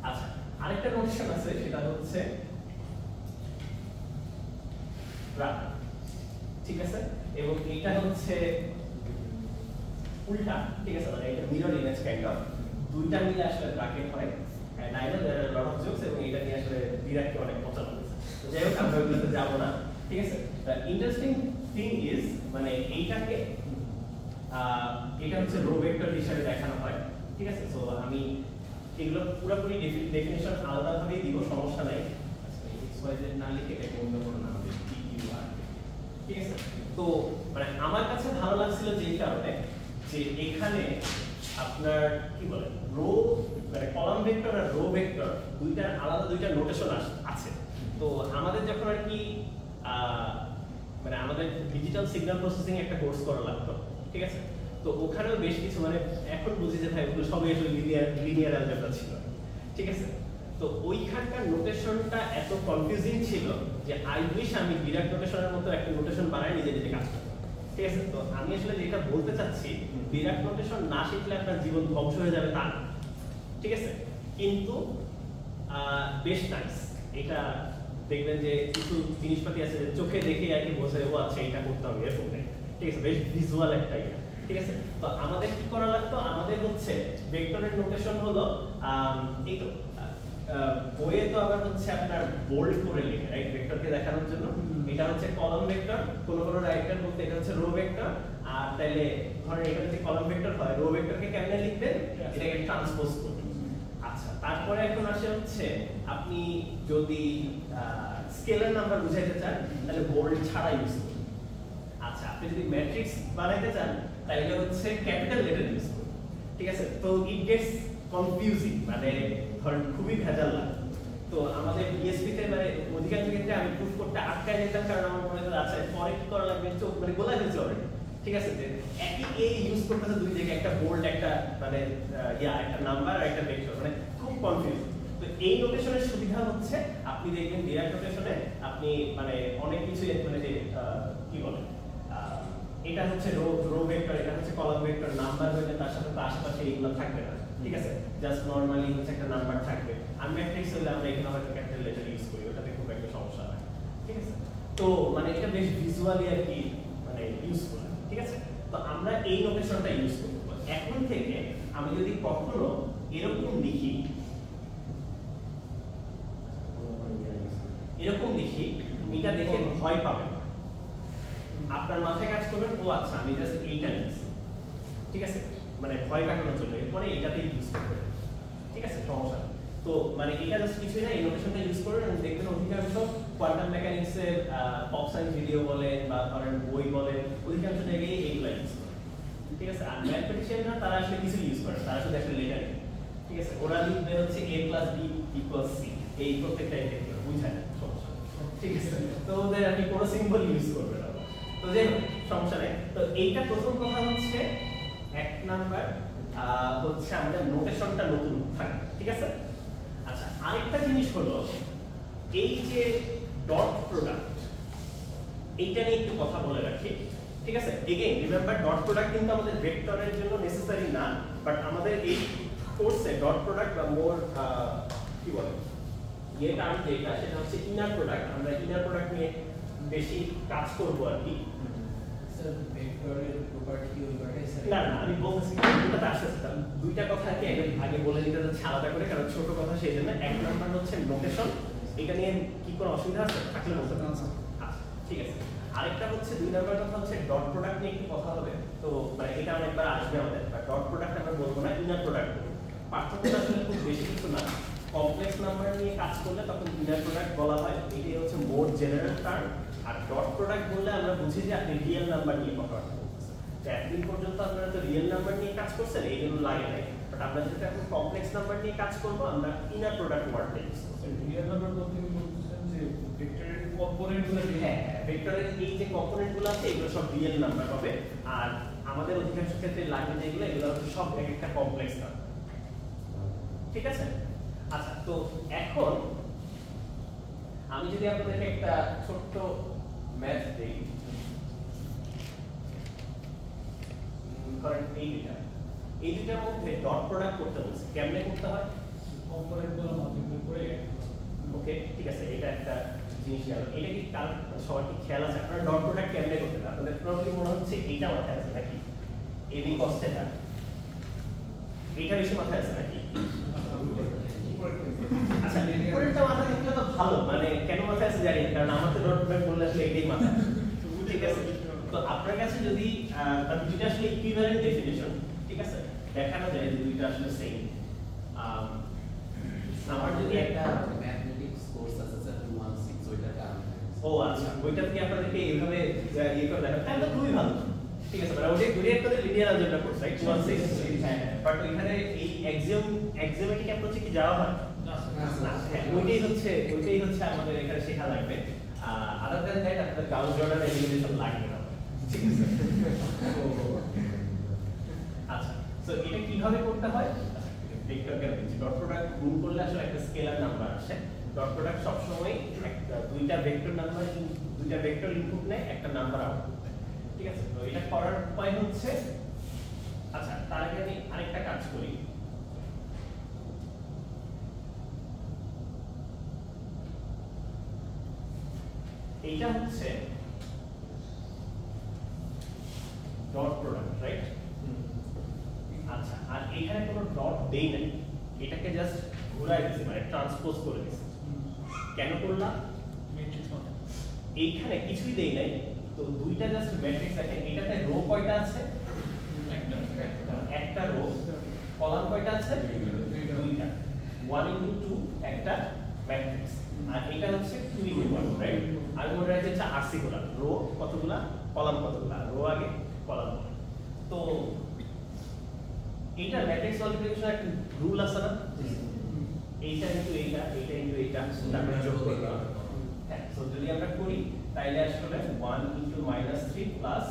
Speaker 1: আচ্ছা আরেকটা নোটেশন আছে, সেটা হচ্ছে গ্রাফ। ঠিক আছে, এবং এটা হচ্ছে উল্টা। ঠিক আছে, মানে এটা মিরর ইমেজ কাইন্ড অফ, দুইটা মিলে আসলে ব্র্যাকেট হয়, and I know there are lot of jokes, এবং এটা নিয়ে আসলে ডিরাককে অনেক মজা লাগছে। তো যাই হোক আমরা ওইগুলোতে যাব না। ঠিক আছে, দ্য ইন্টারেস্টিং থিং ইজ মানে এইটাকে এটা হচ্ছে রো ভেক্টর হিসেবে দেখানো হয়। ঠিক আছে, সো আমি এগুলো পুরোপুরি ডেফিনিশন আলাদাভাবেই দিব, সমস্যা নাই। এক্স ওয়াই জেড না লিখে এটাকে অন্য কোনো নাম দিই, পি কিউ আর। ঠিক আছে, তো মানে আমার কাছে ভালো লাগছিল যে এই কারণে যে এখানে আপনার কি বলে রো মানে কলাম ভেক্টর আর রো ভেক্টর দুইটা আলাদা দুইটা নোটেশন আছে। তো আমাদের যখন আর কি মানে আমাদের ডিজিটাল সিগন্যাল প্রসেসিং একটা কোর্স করা লাগতো। ঠিক আছে, তো ওখানেও বেশ কিছু মানে এখন বুঝি যে ভাই ওগুলো সবই আসলে লিনিয়ার অ্যালজেব্রা ছিল। ঠিক আছে, তো ওইখানকার নোটেশনটা এত কনফিউজিং ছিল যে আই উইশ আমি ডিরাক নোটেশনের মতো একটা নোটেশন বানাই নিজে নিজে কাজ করতে। ঠিক আছে, তো আমি আসলে যেটা বলতে চাচ্ছি, ডিরাক নোটেশন না শিখলে আপনার জীবন ধ্বংস হয়ে যাবে তা না। ঠিক আছে, কিন্তু বেশ নাইস, এটা দেখবেন যে কিছু জিনিসপাতি আছে যে চোখে দেখে আর কি বোঝে ও আচ্ছা এটা করতে হবে এরকম। ঠিক আছে, বেশ ভিজুয়াল একটা ইয়া। ঠিক আছে, তো আমাদের কি করা লাগতো, আমাদের হচ্ছে ভেক্টরের নোটেশন হলো এই তো বইয়ে তো আবার হচ্ছে আপনার বোল্ড করে লেখা, রাইট, ভেক্টরকে দেখানোর জন্য। এটা হচ্ছে কলাম ভেক্টর, কোন রাইটার বলতে এটা হচ্ছে রো ভেক্টর। আর তাইলে ধরেন এটা যদি কলাম ভেক্টর হয়, রো ভেক্টরকে কেমনে লিখবেন, এটাকে ট্রান্সপোজ করবেন। আচ্ছা, তারপরে এখন আসে হচ্ছে আপনি যদি স্কেলার নাম্বার বুঝাইতে চান তাহলে বোল্ড ছাড়া ইউজ করুন। আচ্ছা, আপনি যদি ম্যাট্রিক্স বানাইতে চান তাহলে হচ্ছে ক্যাপিটাল লেটার ইউজ করুন। ঠিক আছে, তো ইট গেটস কনফিউজিং, মানে ধরেন খুবই ভেজাল লাগে। তো আমাদের বিএসপি তে মানে অধিকাংশ ক্ষেত্রে আমি প্রুফ করতে আটকায় যেতাম, কারণ আমার মনে হতো আচ্ছা পরে কি করা লাগবে, চোখ মানে গোলা গেছে অলরেডি। ঠিক আছে, যে একই এ ইউজ করতেছে দুই জায়গায়, একটা বোল্ড একটা মানে একটা নাম্বার আর একটা ভেক্টর, মানে খুব কনফিউজিং। তো এই নোটেশনের সুবিধা হচ্ছে আপনি দেখবেন ডিরাক নোটেশনে আপনি মানে অনেক কিছু মানে যে কি বলে এটা হচ্ছে রো ভেক্টর, এটা হচ্ছে কলাম ভেক্টর, নাম্বার হইলে তার সাথে তো আশেপাশে এগুলো থাকবে না। ঠিক আছে, জাস্ট নরমালি হচ্ছে একটা নাম্বার থাকবে। আর ম্যাট্রিক্স হলে আমরা এখানে হয়তো ক্যাপিটাল লেটার ইউজ করি, ওটাতে খুব একটা সমস্যা হয়। ঠিক আছে, তো মানে এটা বেশ ভিজুয়ালি আর কি মানে ইউজফুল। ঠিক আছে, তো আমরা এই নোটেশনটা ইউজ করব। এখন থেকে আমি যদি কখনো এরকম লিখি এটা দেখে ভয় পাবেন, আপনার মাথায় কাজ করবেন ও আচ্ছা আমি জাস্ট এইটা নিচ্ছি, ঠিক আছে, মানে ভয় কাটানোর জন্য, এরপরে এটাতেই ইউজ করবেন, ঠিক আছে, সমস্যা নেই। তো মানে এটা জাস্ট কিছুই না, এই নোটেশনটা ইউজ করবেন, দেখবেন অধিকাংশ কোয়ান্টাম মেকানিক্সের পপ সায়েন্স ভিডিও বলেন বা ধরেন বই বলেন, অধিকাংশ জায়গায় এইগুলো ইউজ করে, ঠিক আছে। আর ম্যাথমেটিশিয়ানরা তারা আসলে কিছু ইউজ করে, তারা শুধু একটা লেটার, ঠিক আছে, ওরা লিখবে হচ্ছে a + b = c, এই প্রত্যেকটা এটা বুঝায় না, সমস্যা, ঠিক আছে। তো ওদের আর কি কোনো সিম্বল ইউজ করবে না, তো যাই হোক সমস্যা নেই। তো এইটা প্রথম কথা হচ্ছে, এক নাম্বার হচ্ছে আমাদের নোটেশনটা নতুন থাকে, ঠিক আছে। আচ্ছা, আরেকটা জিনিস হলো এই যে ডট প্রোডাক্ট, এইটা নিয়ে একটু কথা বলে রাখি, ঠিক আছে। এগেইন রিমেম্বার, ডট প্রোডাক্ট কিন্তু আমাদের ভেক্টরের জন্য নেসেসারি না, বাট আমাদের এই কোর্সে ডট প্রোডাক্ট বা মোর কি বলে ইয়ে টার্ম যেটা, সেটা হচ্ছে ইনার প্রোডাক্ট। আমরা ইনার প্রোডাক্ট নিয়ে বেশি কাজ করবো আর কি।
Speaker 2: স্যার ভেক্টরের প্রপার্টি ওইটাই স্যার
Speaker 1: না না, আমি বলছি দুটাতে আসছে, দুইটা কথা কি আগে বলে নিতে যাচ্ছে আলাদা করে, কারণ ছোট কথা সেই জন্য। এক নাম্বার হচ্ছে নোটেশন, এটা নিয়ে কি কোনো অসুবিধা আছে? থাকলে বলতে পারেন। আচ্ছা ঠিক আছে। আরেকটা হচ্ছে দুই নাম্বার কথা হচ্ছে ডট প্রোডাক্ট নিয়ে একটু কথা হবে, তো মানে এটা অনেকবার আসবে আমাদের, ডট প্রোডাক্ট আমরা বলবো না, ইনার প্রোডাক্ট বলবো। পার্থক্যটা আসলে খুব বেশি কিছু না, কমপ্লেক্স নাম্বার নিয়ে কাজ করলে তখন ইনার প্রোডাক্ট বলা হয়, এটাই হচ্ছে মোর জেনারেল টার্ম। আর ডট প্রোডাক্ট বললে আমরা বুঝি যে আপনি রিয়েল নাম্বার নিয়ে কথাবার্তা বলতেছেন, তো এতদিন পর্যন্ত আপনারা তো রিয়েল নাম্বার নিয়ে কাজ করছেন, এইগুলো লাগে নাই, বাট আমরা যেহেতু এখন কমপ্লেক্স নাম্বার নিয়ে কাজ করবো, আমরা ইনার প্রোডাক্ট ওয়ার্ডটা ইউজ করব।
Speaker 3: রিয়েল নাম্বার বলতে কি বলছেন যে ভেক্টরের কম্পোনেন্টগুলো,
Speaker 1: হ্যাঁ, ভেক্টরের এই যে কম্পোনেন্টগুলো আছে এগুলো সব রিয়েল নাম্বার হবে, আর আমাদের অধিকাংশ ক্ষেত্রে লাগে যেগুলো, এগুলো হচ্ছে সব একটা কমপ্লেক্স নাম্বার, ঠিক আছে। আচ্ছা, তো এখন আমি যদি আপনাদেরকে একটা ছোট্ট ম্যাথ দেই, ধরেন এই দুটার মধ্যে ডট প্রোডাক্ট করতে বলছি, কেমনে করতে হয়?
Speaker 3: কম্পোনেন্টগুলো মাল্টিপ্লাই করে,
Speaker 1: ওকে ঠিক আছে, এটা একটা জিনিস গেল। এটা কি কারণ সবার কি খেয়াল আছে আপনারা ডট প্রোডাক্ট কেমনে করতে পারেন? আপনাদের প্রবলেম মনে হচ্ছে এইটা মাথায় আছে নাকি, এবি cos θ, এইটা বেশি মাথায় আছে নাকি? আচ্ছা, উপরেরটা মাথায় থাকলে তো ভালো, মানে কেন মাথায় আছে জানি না, কারণ আমার তো ডট প্রোডাক্ট বললে আসলে এটাই মাথায় আছে, ঠিক আছে। তো আপনার কাছে যদি দুইটা আসলে ইকুইভ্যালেন্ট ডেফিনিশন, ঠিক আছে, দেখানো যায় যে দুইটা আসলে সেম। আমার যদি একটা
Speaker 2: ম্যাথমেটিক্স কোর্স আছে স্যার 216, ওইটা কারণ
Speaker 1: ও আচ্ছা, ওইটা কি আপনাদেরকে এইভাবে ইয়ে করে দেখাবে, তাহলে তো খুবই ভালো, ঠিক আছে। মানে ওইটা ঘুরিয়ে করে লিনিয়ার অলজেব্রা কোর্স, রাইট? 216, হ্যাঁ, বাট ওইখানে এই এক্সিওমেটিক অ্যাপ্রোচে কি যাওয়া হয় না? হ্যাঁ, ওইটাই হচ্ছে আমাদের এখানে শেখা লাগবে। আদার দ্যান দ্যাট আপনাদের গাউস জর্ডান এলিমিনেশন লাগবে না, ঠিক আছে। আচ্ছা, সো এটা কিভাবে করতে হয়? ভেক্টরকে দিচ্ছি, ডট প্রোডাক্ট গুণ করলে আসলে একটা স্কেলার নাম্বার আসে। ডট প্রোডাক্ট সবসময় একটা দুইটা ভেক্টর ইনপুট নেয়, একটা নাম্বার আউটপুট দেয়, ঠিক আছে। তো এটা করার উপায় হচ্ছে, আচ্ছা তার আগে আমি আরেকটা কাজ করি। এইটা হচ্ছে ডট প্রোডাক্ট, রাইট? আচ্ছা, আর এখানে কোনো ডট দেই নাই, এটাকে জাস্ট ঘোরায় দিছি, মানে ট্রান্সপোজ করে দিছি। কেন করলাম?
Speaker 3: ম্যাট্রিক্স মানে
Speaker 1: এইখানে কিছুই দেই নাই, তো দুইটা জাস্ট ম্যাট্রিক্স আছে। এটাতে রো কয়টা আছে? একটা রো। কলাম কয়টা আছে? দুইটা। 1 into 2 একটা ম্যাট্রিক্স, আর এটা হচ্ছে 2 into 1, রাইট? আর মনে রাখতে হচ্ছে আরসি কলাম, রো কতগুলা, কলাম কতগুলা, রো আগে কলাম। তো এইটা ম্যাট্রিক্স মাল্টিপ্লিকেশন একটা রুল আছে না, এইটা ইনটু এইটা, এইটা ইনটু এইটা, তারপরে যোগ করতে হবে। হ্যাঁ, সো যদি আমরা করি তাইলে আসলে 1 into -3 plus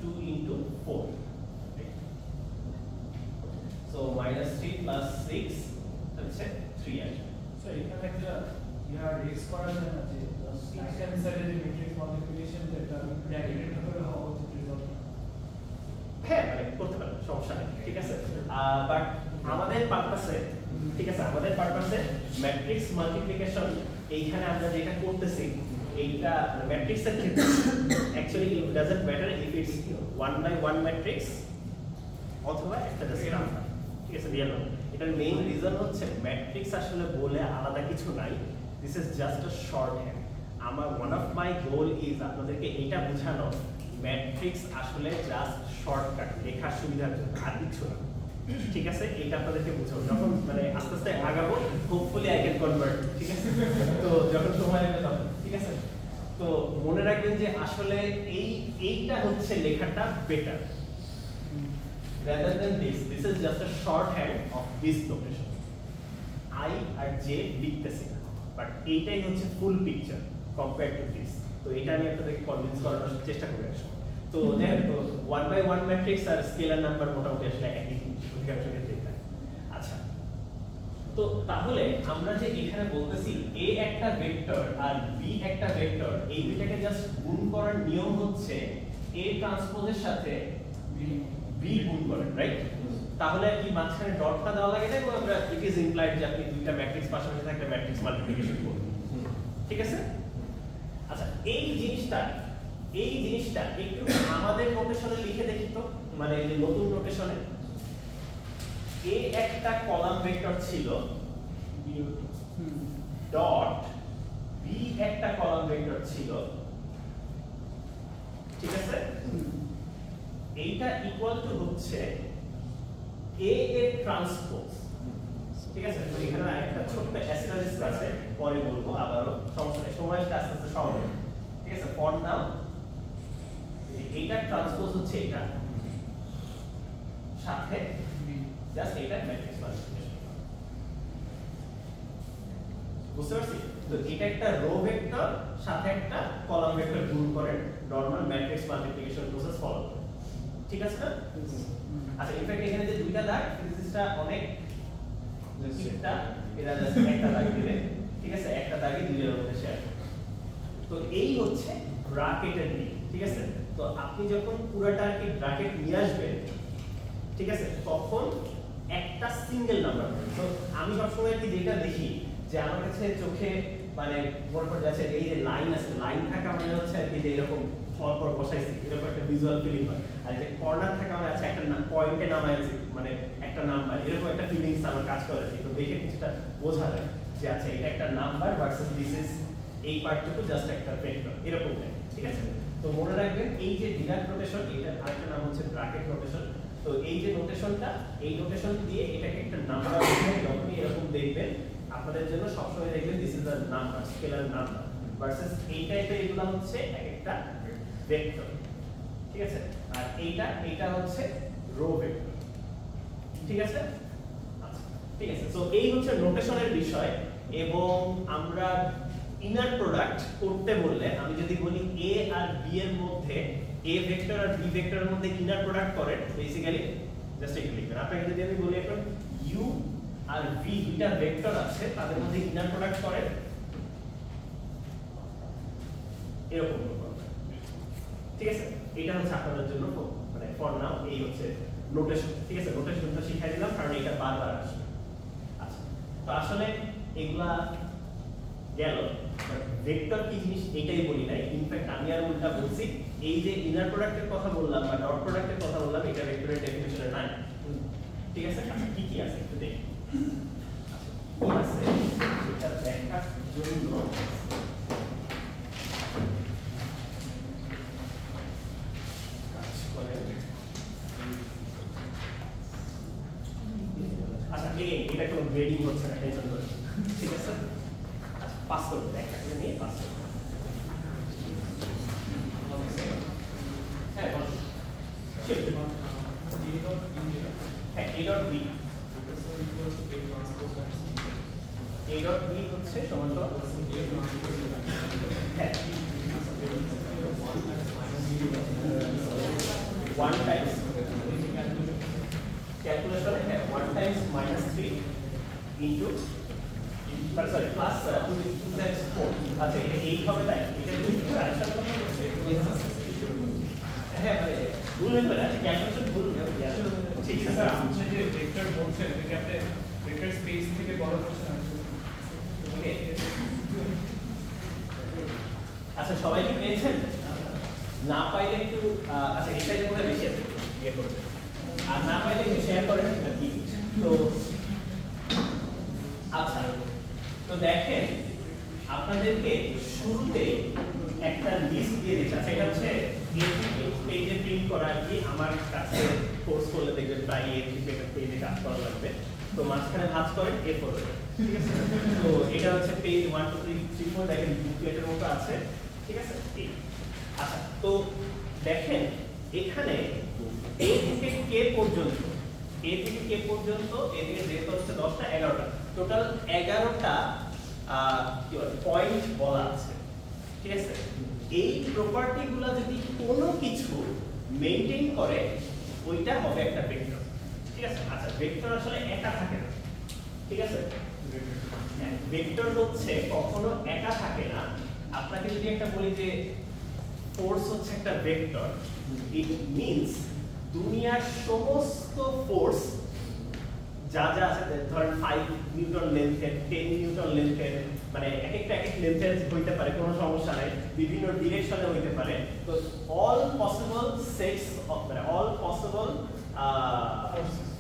Speaker 1: 2 into 4, so -3 plus 6 হচ্ছে 3 আসবে।
Speaker 3: স্যার এখানে একটা রেস করা যায় না যে সেকশন সাইডে যে ম্যাট্রিক্স মাল্টিপ্লিকেশন যেটা ব্র্যাকেটের ভিতরে হওয়া উচিত রেজাল্ট।
Speaker 1: হ্যাঁ, মানে করতে পারেন, সমস্যা নেই, ঠিক আছে। বাট আমাদের পারপাসে, ঠিক আছে, আমাদের পারপাসে ম্যাট্রিক্স মাল্টিপ্লিকেশন এইখানে আমরা যেটা করতেছি, এইটা ম্যাট্রিক্সের ক্ষেত্রে actually it doesn't matter if it's 1 by 1 matrix অথবা একটা জাস্ট নাম্বার, ঠিক আছে, রিয়েল নাম্বার। এটার মেইন রিজন হচ্ছে ম্যাট্রিক্স আসলে বলে আলাদা কিছু নাই, this is just a shorthand. আমার one of my goal is আপনাদেরকে এটা বোঝানো ম্যাট্রিক্স আসলে জাস্ট শর্টকাট, লেখার সুবিধার জন্য, আর কিছু না। ঠিক আছে, এটা আপনাদেরকে বোঝাবো যখন মানে আস্তে আস্তে আগাবো, হোপফুলি আই ক্যান কনভার্ট। ঠিক আছে, তো যখন সময় নেবে তখন। ঠিক আছে, তো মনে রাখবেন যে আসলে এইটা হচ্ছে লেখাটা better rather than this is just a shorthand of this notation. I আর J লিখতেছি না, বাট এইটাই হচ্ছে full picture compare to this. তো এটা আমি আপনাদেরকে কনভিন্স করানোর চেষ্টা করি আসলে। তো দেখেন, তো 1/1 ম্যাট্রিক্স আর স্কেলার নাম্বার মোটামুটি আসলে একই অধিকাংশ ক্ষেত্রে থাকে। আচ্ছা, তো তাহলে আমরা যে এখানে বলতেছি A একটা ভেক্টর আর B একটা ভেক্টর, এই দুইটাকে জাস্ট গুণ করার নিয়ম হচ্ছে A ট্রান্সপোজের সাথে B গুণ করেন, রাইট? তাহলে কি মাঝখানে ডটটা দেওয়া লাগে না, এবং আমরা ইট ইজ ইমপ্লাইড যে আপনি দুইটা ম্যাট্রিক্স পাশাপাশি থাকলে ম্যাট্রিক্স মাল্টিপ্লিকেশন করবেন। ঠিক আছে, আচ্ছা এই জিনিসটা একটু আমাদের নোটেশনে লিখে দেখি তো, মানে এই যে নতুন নোটেশনে A একটা কলাম ভেক্টর ছিল ডট B একটা কলাম ভেক্টর ছিল। ঠিক আছে, এইটা ইকুয়াল টু হচ্ছে A এর ট্রান্সপোজ। ঠিক আছে, তো এখানে একটা ছোট্ট অ্যাস্টারিস্ক আছে, পরে বলবো আবারও, সমস্যা নেই, সময়টা আস্তে আস্তে সহজ হবে। ঠিক আছে, ফর নাও এইটা ট্রান্সপোজ হচ্ছে এটা সাথে জাস্ট এটা ম্যাট্রিক্স মাল্টিপ্লিকেশন। বুঝতে পারছি? তো এটা একটা রো ভেক্টর সাথে একটা কলাম ভেক্টর গুণ করে normal matrix multiplication process follow করে। ঠিক আছে না? আচ্ছা, ইনফ্যাক্ট এখানে যে দুইটা দাগ, ফিজিক্সটা অনেক একটা এটা জাস্ট একটা দাগ দিলে, ঠিক আছে, একটা দাগে দুইটার মধ্যে শেয়ার। তো এই হচ্ছে ব্র্যাকেটের দিক। ঠিক আছে, তো আপনি যখন পুরোটাকে ব্র্যাকেট নিয়ে আসবেন, ঠিক আছে, তখন একটা সিঙ্গেল নাম্বার। তো আমি সবসময় কি যেটা দেখি যে আমার কাছে চোখে মানে মনে পড়ে যাচ্ছে এই যে লাইন আছে, লাইন থাকা মানে হচ্ছে আর কি যে এরকম পরপর বসাইছি, এরকম একটা ভিজুয়াল ফিলিং হয়। আর যে কর্নার থাকা মানে আছে একটা পয়েন্টে নামাইছি, মানে একটা নাম্বার, এরকম একটা ফিলিংস আমার কাজ করে। তো দেখে কিছুটা বোঝা যায় যে আচ্ছা এটা একটা নাম্বার ভার্সেস দিস ইজ এই পার্টটুকু জাস্ট একটা ভেক্টর, এরকম হয়। ঠিক আছে, তো মনে রাখবেন এই যে ডিরাক নোটেশন, এটার আরেকটা নাম হচ্ছে ব্র্যাকেট নোটেশন। তো এই যে নোটেশনটা, এই নোটেশন দিয়ে এটাকে একটা নাম্বার যখনই এরকম দেখবেন, আপনাদের জন্য সবসময় দেখবেন this is a number, scalar number, versus এই টাইপের এগুলো হচ্ছে এক একটা ভেক্টর। ঠিক আছে, আর এইটা হচ্ছে রো ভেক্টর। ঠিক আছে, আচ্ছা ঠিক আছে। সো এই হচ্ছে নোটেশনের বিষয়। এবং আমরা ইনার প্রোডাক্ট করতে বললে, আমি যদি বলি A আর B এর মধ্যে, A ভেক্টর আর B ভেক্টরের মধ্যে ইনার প্রোডাক্ট করেন, বেসিক্যালি জাস্ট একটু লিখবেন। আপনাকে যদি আমি বলি এখন U আর V দুইটা ভেক্টর আছে, তাদের মধ্যে ইনার প্রোডাক্ট করেন এরকম করবেন। ঠিক আছে, এটা হচ্ছে আপনাদের জন্য মানে ফর নাও এই হচ্ছে নোটেশন। ঠিক আছে, নোটেশনটা শিখাই দিলাম কারণ এটা বারবার আসবে। আচ্ছা, তো আসলে এগুলা গেল, ভেক্টর কি জিনিস এটাই বলি নাই। ইনফ্যাক্ট আমি আর উল্টা বলছি, এই যে ইনার প্রোডাক্টের কথা বললাম বা ডট প্রোডাক্টের কথা বললাম, এটা ভেক্টরের ডেফিনিশনে নাই। ঠিক আছে, আচ্ছা কি কি আছে একটু দেখি। কি আছে এটা দেখার জন্য আচ্ছা এটা কোনো গ্রেডিং হচ্ছে না, টেনশন করে। ঠিক আছে, আচ্ছা পাস করবো, একটা করে নিয়ে পাস করবো। হ্যাঁ বল, হ্যাঁ A dot B, A dot B হচ্ছে সমান হ্যাঁ 1 টাইমস ক্যালকুলেশনে, হ্যাঁ 1 Times -3 into sorry plus 2 Times 4। আচ্ছা এটা 8 হবে, তাই এটা কারেকশন করতে হচ্ছে। হ্যাঁ মানে ভুল হয়ে গেল, ক্যালকুলেশন ভুল হয়ে গেল। ঠিক আছে,
Speaker 3: আপনি যে ভেক্টর বলছেন এটা আপনি ভেক্টর স্পেস থেকে বড় করছেন।
Speaker 1: ওকে, আচ্ছা সবাই কি পেয়েছেন? না পাইলে একটু আচ্ছা এটাই মনে বেশি আছে ইয়ে করবে, আর না পাইলে একটু শেয়ার করেন কি তো আচ্ছা, তো দেখেন আপনাদেরকে শুরুতে একটা লিস্ট দিয়ে দিচ্ছে। আচ্ছা, এটা হচ্ছে পেজে প্রিন্ট করা আর কি। আমার কাছে কোর্স করলে দেখবেন প্রায় পেজে কাজ করা লাগবে। তো মাঝখানে ভাঁজ করেন A4, ঠিক আছে? তো এটা হচ্ছে পেজ 1 2 3 3 4 দেখেন বুকলেটের মতো আছে, ঠিক আছে? আচ্ছা, তো দেখেন এখানে A থেকে K পর্যন্ত, A থেকে K পর্যন্ত এদিকে যেহেতু হচ্ছে 10টা 11টা, টোটাল 11টা কি বলে পয়েন্ট বলা আছে, ঠিক আছে? এই প্রপার্টিগুলো যদি কোনো কিছু মেইনটেইন করে ওইটা হবে একটা ভেক্টর, ঠিক আছে? আচ্ছা, ভেক্টর আসলে একা থাকে না, ঠিক আছে? ভেক্টর হচ্ছে কখনো একা থাকে না। আপনাকে যদি একটা বলি যে ফোর্স হচ্ছে একটা ভেক্টর, ইট মিন্স দুনিয়ার সমস্ত ফোর্স যা যা আছে, ধরেন 5 নিউটন লেন্থের, 10 নিউটন লেন্থের, মানে এক একটা লেন্থের হইতে পারে, কোনো সমস্যা নাই, বিভিন্ন ডিরেকশনে হইতে পারে। তো অল পসিবল সেটস অফ, মানে অল পসিবল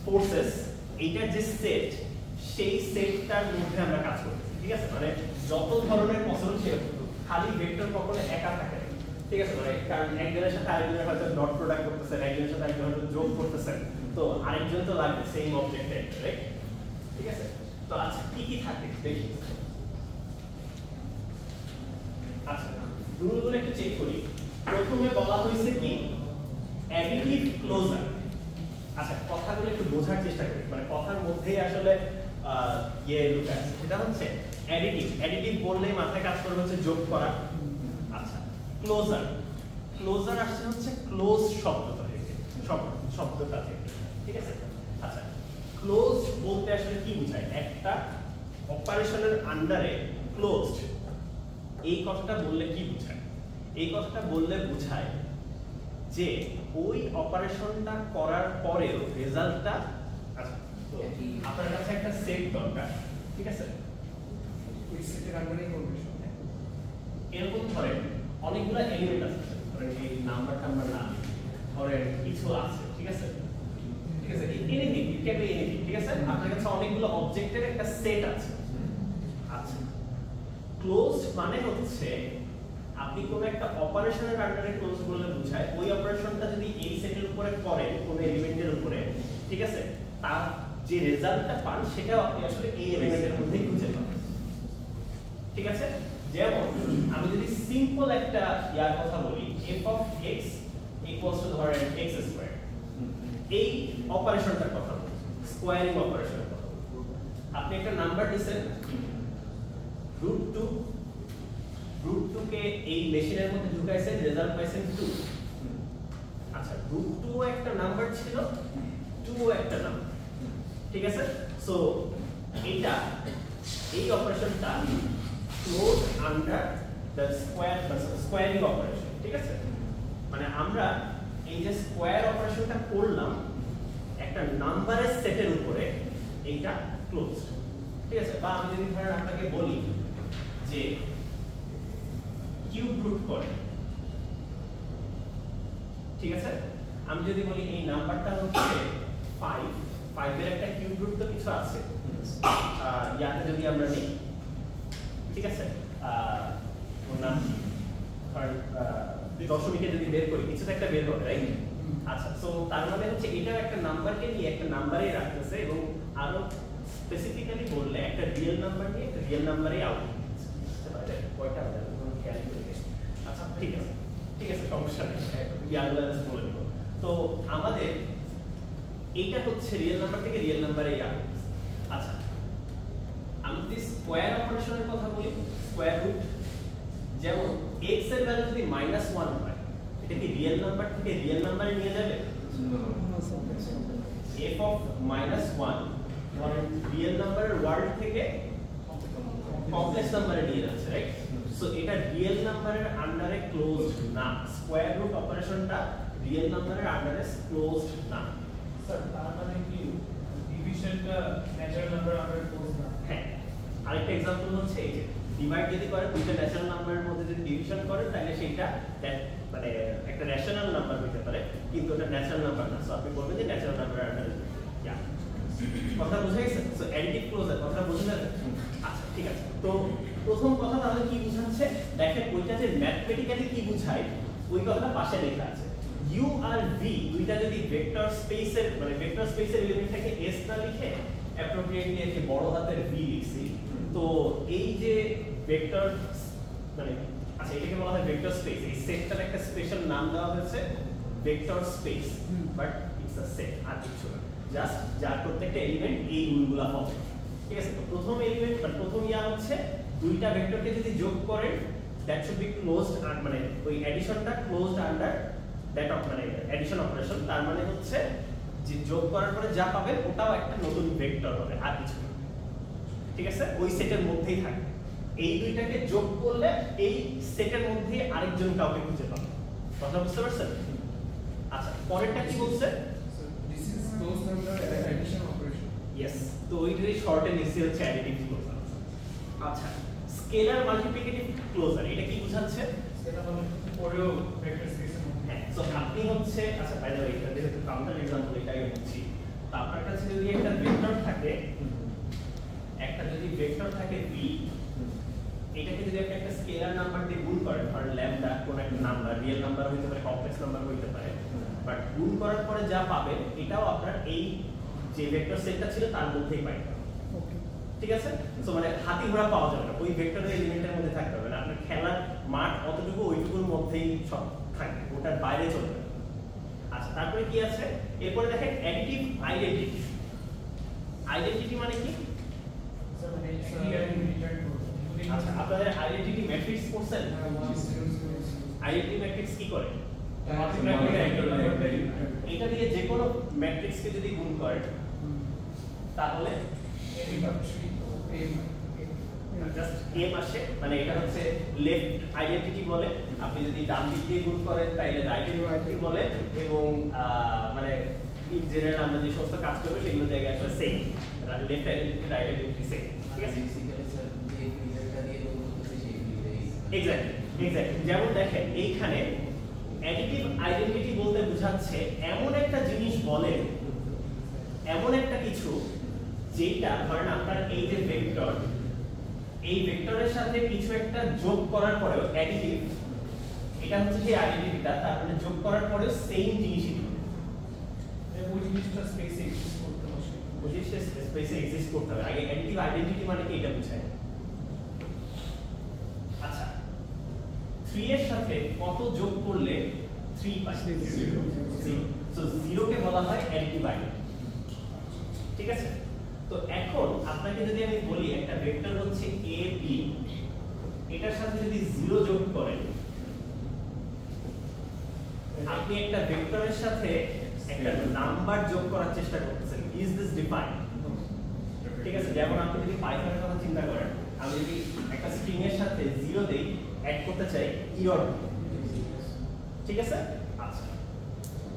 Speaker 1: ফোর্সেস, এইটার যে সেট, সেই সেটটার মধ্যে আমরা কাজ করতেছি, ঠিক আছে? মানে যত ধরনের পসিবল সেরকম, খালি ভেক্টর কখনো একা থাকে না, ঠিক আছে? মানে কারণ একজনের সাথে আরেকজনের হয়তো ডট প্রোডাক্ট করতেছেন, একজনের সাথে আরেকজন হয়তো যোগ করতেছেন, তো আরেকজন তো লাগবে সেম অবজেক্টে, রাইট? ঠিক আছে? তো আচ্ছা, কি কি থাকে দেখি। আচ্ছা, রুলগুলো একটু চেক করি। প্রথমে বলা হয়েছে কি অ্যাডিটিভ ক্লোজার। আচ্ছা, কথাগুলো একটু বোঝার চেষ্টা করি, মানে কথার মধ্যেই আসলে লুকা আছে। সেটা হচ্ছে অ্যাডিটিভ। অ্যাডিটিভ বললেই মাথায় কাজ করবে হচ্ছে যোগ করা। আচ্ছা, ক্লোজার। ক্লোজার আসছে হচ্ছে ক্লোজ শব্দটা থেকে, শব্দটা থেকে, ঠিক আছে? আচ্ছা, ক্লোজ বলতে আসলে কি বোঝায়? একটা অপারেশনের আন্ডারে ক্লোজড, এই কথাটা বললে কি বোঝায়? এই কথাটা বললে বোঝায় যে ওই অপারেশনটা করার পরেও রেজাল্টটা, আচ্ছা, তো আপনার কাছে একটা সেট দরকার, ঠিক আছে?
Speaker 3: ওই সেটের আন্ডারেই করবে।
Speaker 1: এরকম ধরেন অনেকগুলো এলিমেন্ট আছে, ধরেন এই নাম্বার না, ধরেন কিছু আছে, ঠিক আছে? ঠিক আছে, anything, it can be anything, ঠিক আছে? আপনার কাছে অনেকগুলো অবজেক্টের একটা সেট আছে। আচ্ছা, ক্লোজড মানে হচ্ছে আপনি কোনো একটা অপারেশনের আন্ডারে ক্লোজ বললে বোঝায় ওই অপারেশনটা যদি এই সেটের উপরে করেন, কোনো এলিমেন্টের উপরে, ঠিক আছে, তার যে রেজাল্টটা পান সেটাও আপনি আসলে এই এলিমেন্টের মধ্যেই খুঁজে পাবেন, ঠিক আছে? যেমন আমি যদি সিম্পল একটা ইয়ার কথা বলি, f of x equals to ধরেন x স্কয়ার, এই অপারেশনটার কথা বলি, স্কোয়ারিং অপারেশনের কথা বলি। আপনি একটা নাম্বার দিবেন √2, √2 কে এই মেশিনের মধ্যে ঢুকাইছেন, রেজাল্ট পাইছেন 2। আচ্ছা, √2 একটা নাম্বার ছিল, 2 একটা নাম্বার, ঠিক আছে? সো এটা, এই অপারেশনটা close under the squaring operation, ঠিক আছে? মানে আমরা এই যে স্কোয়ার অপারেশনটা করলাম একটা নাম্বারের সেটের উপরে, এইটা ক্লোজ, ঠিক আছে? বা আমি যদি ধরেন আপনাকে বলি যে কিউব রুট করে, ঠিক আছে? আমি যদি বলি এই নাম্বারটা হচ্ছে 5, 5 এর একটা কিউব রুট তো কিছু আছে, ইয়াতে যদি আমরা নিই, ঠিক আছে? ওর নাম কি, ধরেন দশমিকে যদি বের করি, কিছু তো একটা বের হবে, রাইট? আচ্ছা, সো তার মানে হচ্ছে এটা একটা নাম্বারকে নিয়ে একটা নাম্বারেই রাখতেছে, এবং আরো স্পেসিফিক্যালি বললে একটা রিয়েল নাম্বার নিয়ে একটা রিয়েল নাম্বারেই আউটপুট দিচ্ছে, মানে কয়টা হবে কোনো খেয়াল করে। আচ্ছা, ঠিক আছে, ঠিক আছে, সমস্যা নেই, ইয়াগুলো বলে দেব। তো আমাদের এইটা হচ্ছে রিয়েল নাম্বার থেকে রিয়েল নাম্বারেই আউটপুট। আচ্ছা, আমি যদি স্কোয়ার অপারেশনের কথা বলি, স্কোয়ার রুট, যেমন x এর ভ্যালু যদি -1 হয়, এটা কি রিয়েল নাম্বার থেকে রিয়েল নাম্বারে নিয়ে যাবে? f of -1 ধরেন রিয়েল নাম্বারের ওয়ার্ল্ড থেকে কমপ্লেক্স নাম্বারে নিয়ে যাচ্ছে, রাইট? সো এটা রিয়েল নাম্বারের আন্ডারে ক্লোজড না, স্কোয়ার রুট অপারেশনটা রিয়েল নাম্বারের আন্ডারে ক্লোজড না।
Speaker 3: স্যার, তার মানে কি ডিভিশনটা ন্যাচারাল নাম্বার আন্ডারে ক্লোজ না?
Speaker 1: হ্যাঁ, আরেকটা एग्जांपल হচ্ছে এই যে ডিভাইড যদি করে দুইটা ন্যাচারাল নাম্বারের মধ্যে যদি ডিভিশন করে তাহলে সেটা মানে একটা রেশনাল নাম্বার হতে পারে, কিন্তু এটা ন্যাচারাল নাম্বার না। সো আপনি বলবেন যে ন্যাচারাল নাম্বারের আন্ডারে, ইয়া কথা বুঝে গেছে? সো অ্যাডিটিভ ক্লোজার কথা বুঝে গেছে? আচ্ছা ঠিক আছে। তো প্রথম কথা তাহলে কি বোঝাচ্ছে? দেখেন ওইটা যে ম্যাথমেটিক্যালি কি বোঝায় ওই কথাটা পাশে লেখা আছে। ইউ আর ভি দুইটা যদি ভেক্টর স্পেসের মানে ভেক্টর স্পেসের এলিমেন্টটাকে এস না লিখে অ্যাপ্রোপ্রিয়েটলি একে বড় হাতের ভি লিখছি, তো এই যে ভেক্টর মানে আচ্ছা এটাকে বলা হয় ভেক্টর স্পেস। এই সেটটার একটা স্পেশাল নাম দেওয়া হয়েছে vector space, but it's a set আর কিছু না, জাস্ট যার প্রত্যেকটা এলিমেন্ট এই রুলগুলো হবে। ঠিক আছে? তো প্রথম এলিমেন্ট মানে প্রথম ইয়া হচ্ছে দুইটা ভেক্টরকে যদি যোগ করেন দ্যাট শুড বি ক্লোজড আর মানে ওই অ্যাডিশনটা ক্লোজড আন্ডার দ্যাট অফ মানে অ্যাডিশন অপারেশন। তার মানে হচ্ছে যে যোগ করার পরে যা পাবেন ওটাও একটা নতুন ভেক্টর হবে আর কিছু না। ঠিক আছে? ওই সেটের মধ্যেই থাকে। এই দুইটাকে যোগ করলে এই সেটের মধ্যে আরেকজন কাউকে খুঁজে পাবেন। কথা বুঝতে পারছেন? আচ্ছা পরেরটা কি বলছে?
Speaker 3: This is closed under addition operation.
Speaker 1: Yes, তো ওইটারই শর্টে নিচে হচ্ছে অ্যাডিটিভ ক্লোজার। আচ্ছা স্কেলার মাল্টিপ্লিকেটিভ ক্লোজার এটা কি বোঝাচ্ছে?
Speaker 3: সেটা মানে পরেও ভেক্টর স্পেসের মধ্যে।
Speaker 1: হ্যাঁ, সো আপনি হচ্ছে আচ্ছা বাই দ্য ওয়ে এটা যেহেতু কাউন্টার एग्जांपल এটাই বলছি। তো আপনার কাছে যদি একটা ভেক্টর থাকে v, এটাকে যদি আপনি একটা স্কেলার নাম্বার দিয়ে গুণ করেন, ধরেন ল্যামডা কোন একটা নাম্বার, রিয়েল নাম্বার হইতে পারে, কমপ্লেক্স নাম্বার হইতে পারে, বাট গুণ করার পরে যা পাবেন এটাও আপনার এই যে ভেক্টর সেটটা ছিল তার মধ্যেই পাবেন।
Speaker 4: ওকে,
Speaker 1: ঠিক আছে? সো মানে হাতি ঘোড়া পাওয়া যাবে না, ওই ভেক্টরের এলিমেন্টের মধ্যে থাকতে হবে না। আপনার খেলার মাঠ অতটুকু ওইটুকুর মধ্যেই সব থাকবে, ওটার বাইরে চলবে না। আচ্ছা তারপরে কি আছে? এরপরে দেখেন অ্যাডিটিভ আইডেন্টিটি। আইডেন্টিটি মানে কি?
Speaker 3: স্যার মানে এই আইডেন্টি রিটার্ন করব।
Speaker 1: আচ্ছা আপনাদের আইডেন্টিটি ম্যাট্রিক্স পড়ছেন? আইডেন্টিটি ম্যাট্রিক্স কি করে? এটা দিয়ে যে কোনো ম্যাট্রিক্সকে যদি গুণ করেন তাহলে জাস্ট এম আসে, মানে এটা হচ্ছে লেফট আইডেন্টিটি বলে। আপনি যদি ডান দিক দিয়ে গুণ করেন তাহলে রাইট আইডেন্টিটি বলে, এবং মানে ইন জেনারেল আমরা যে সমস্ত কাজ করব সেগুলো জায়গায় আসলে same, left identity right identity same. ঠিক আছে? এক্স্যাক্টলি যেমন দেখেন এইখানে অ্যাডিটিভ আইডেন্টিটি বলতে বোঝাচ্ছে এমন একটা জিনিস বলে, এমন একটা কিছু যেটা ধরেন আপনার এই যে ভেক্টর, এই ভেক্টরের সাথে কিছু একটা যোগ করার পরেও অ্যাডিটিভ, এটা হচ্ছে যে আইডেন্টিটিটা, তার মানে যোগ করার পরেও সেম জিনিসই দিবে।
Speaker 3: ওই জিনিসটা স্পেসে এক্সিস্ট করতে হবে।
Speaker 1: ওই জিনিসটা স্পেসে এক্সিস্ট করতে হবে। আগে অ্যাডিটিভ আইডেন্টিটি মানে কি এটা বুঝায়। আচ্ছা 3 এর সাথে কত যোগ করলে 3 পাই? 0। সো 0 কে বলা হয় অ্যাডিটিভ আইডেন্টিটি। ঠিক আছে? তো এখন আপনাকে যদি আমি বলি একটা ভেক্টর হচ্ছে a b, এটার সাথে যদি 0 যোগ করেন, আপনি একটা ভেক্টরের সাথে একটা নাম্বার যোগ করার চেষ্টা করতেছেন। Is this defined? ঠিক আছে? যেমন আপনি যদি পাইথনের কথা চিন্তা করেন, আমি যদি একটা স্ট্রিং এর সাথে 0 দেই, অ্যাড করতে চাই ই অর বি। ঠিক আছে? আচ্ছা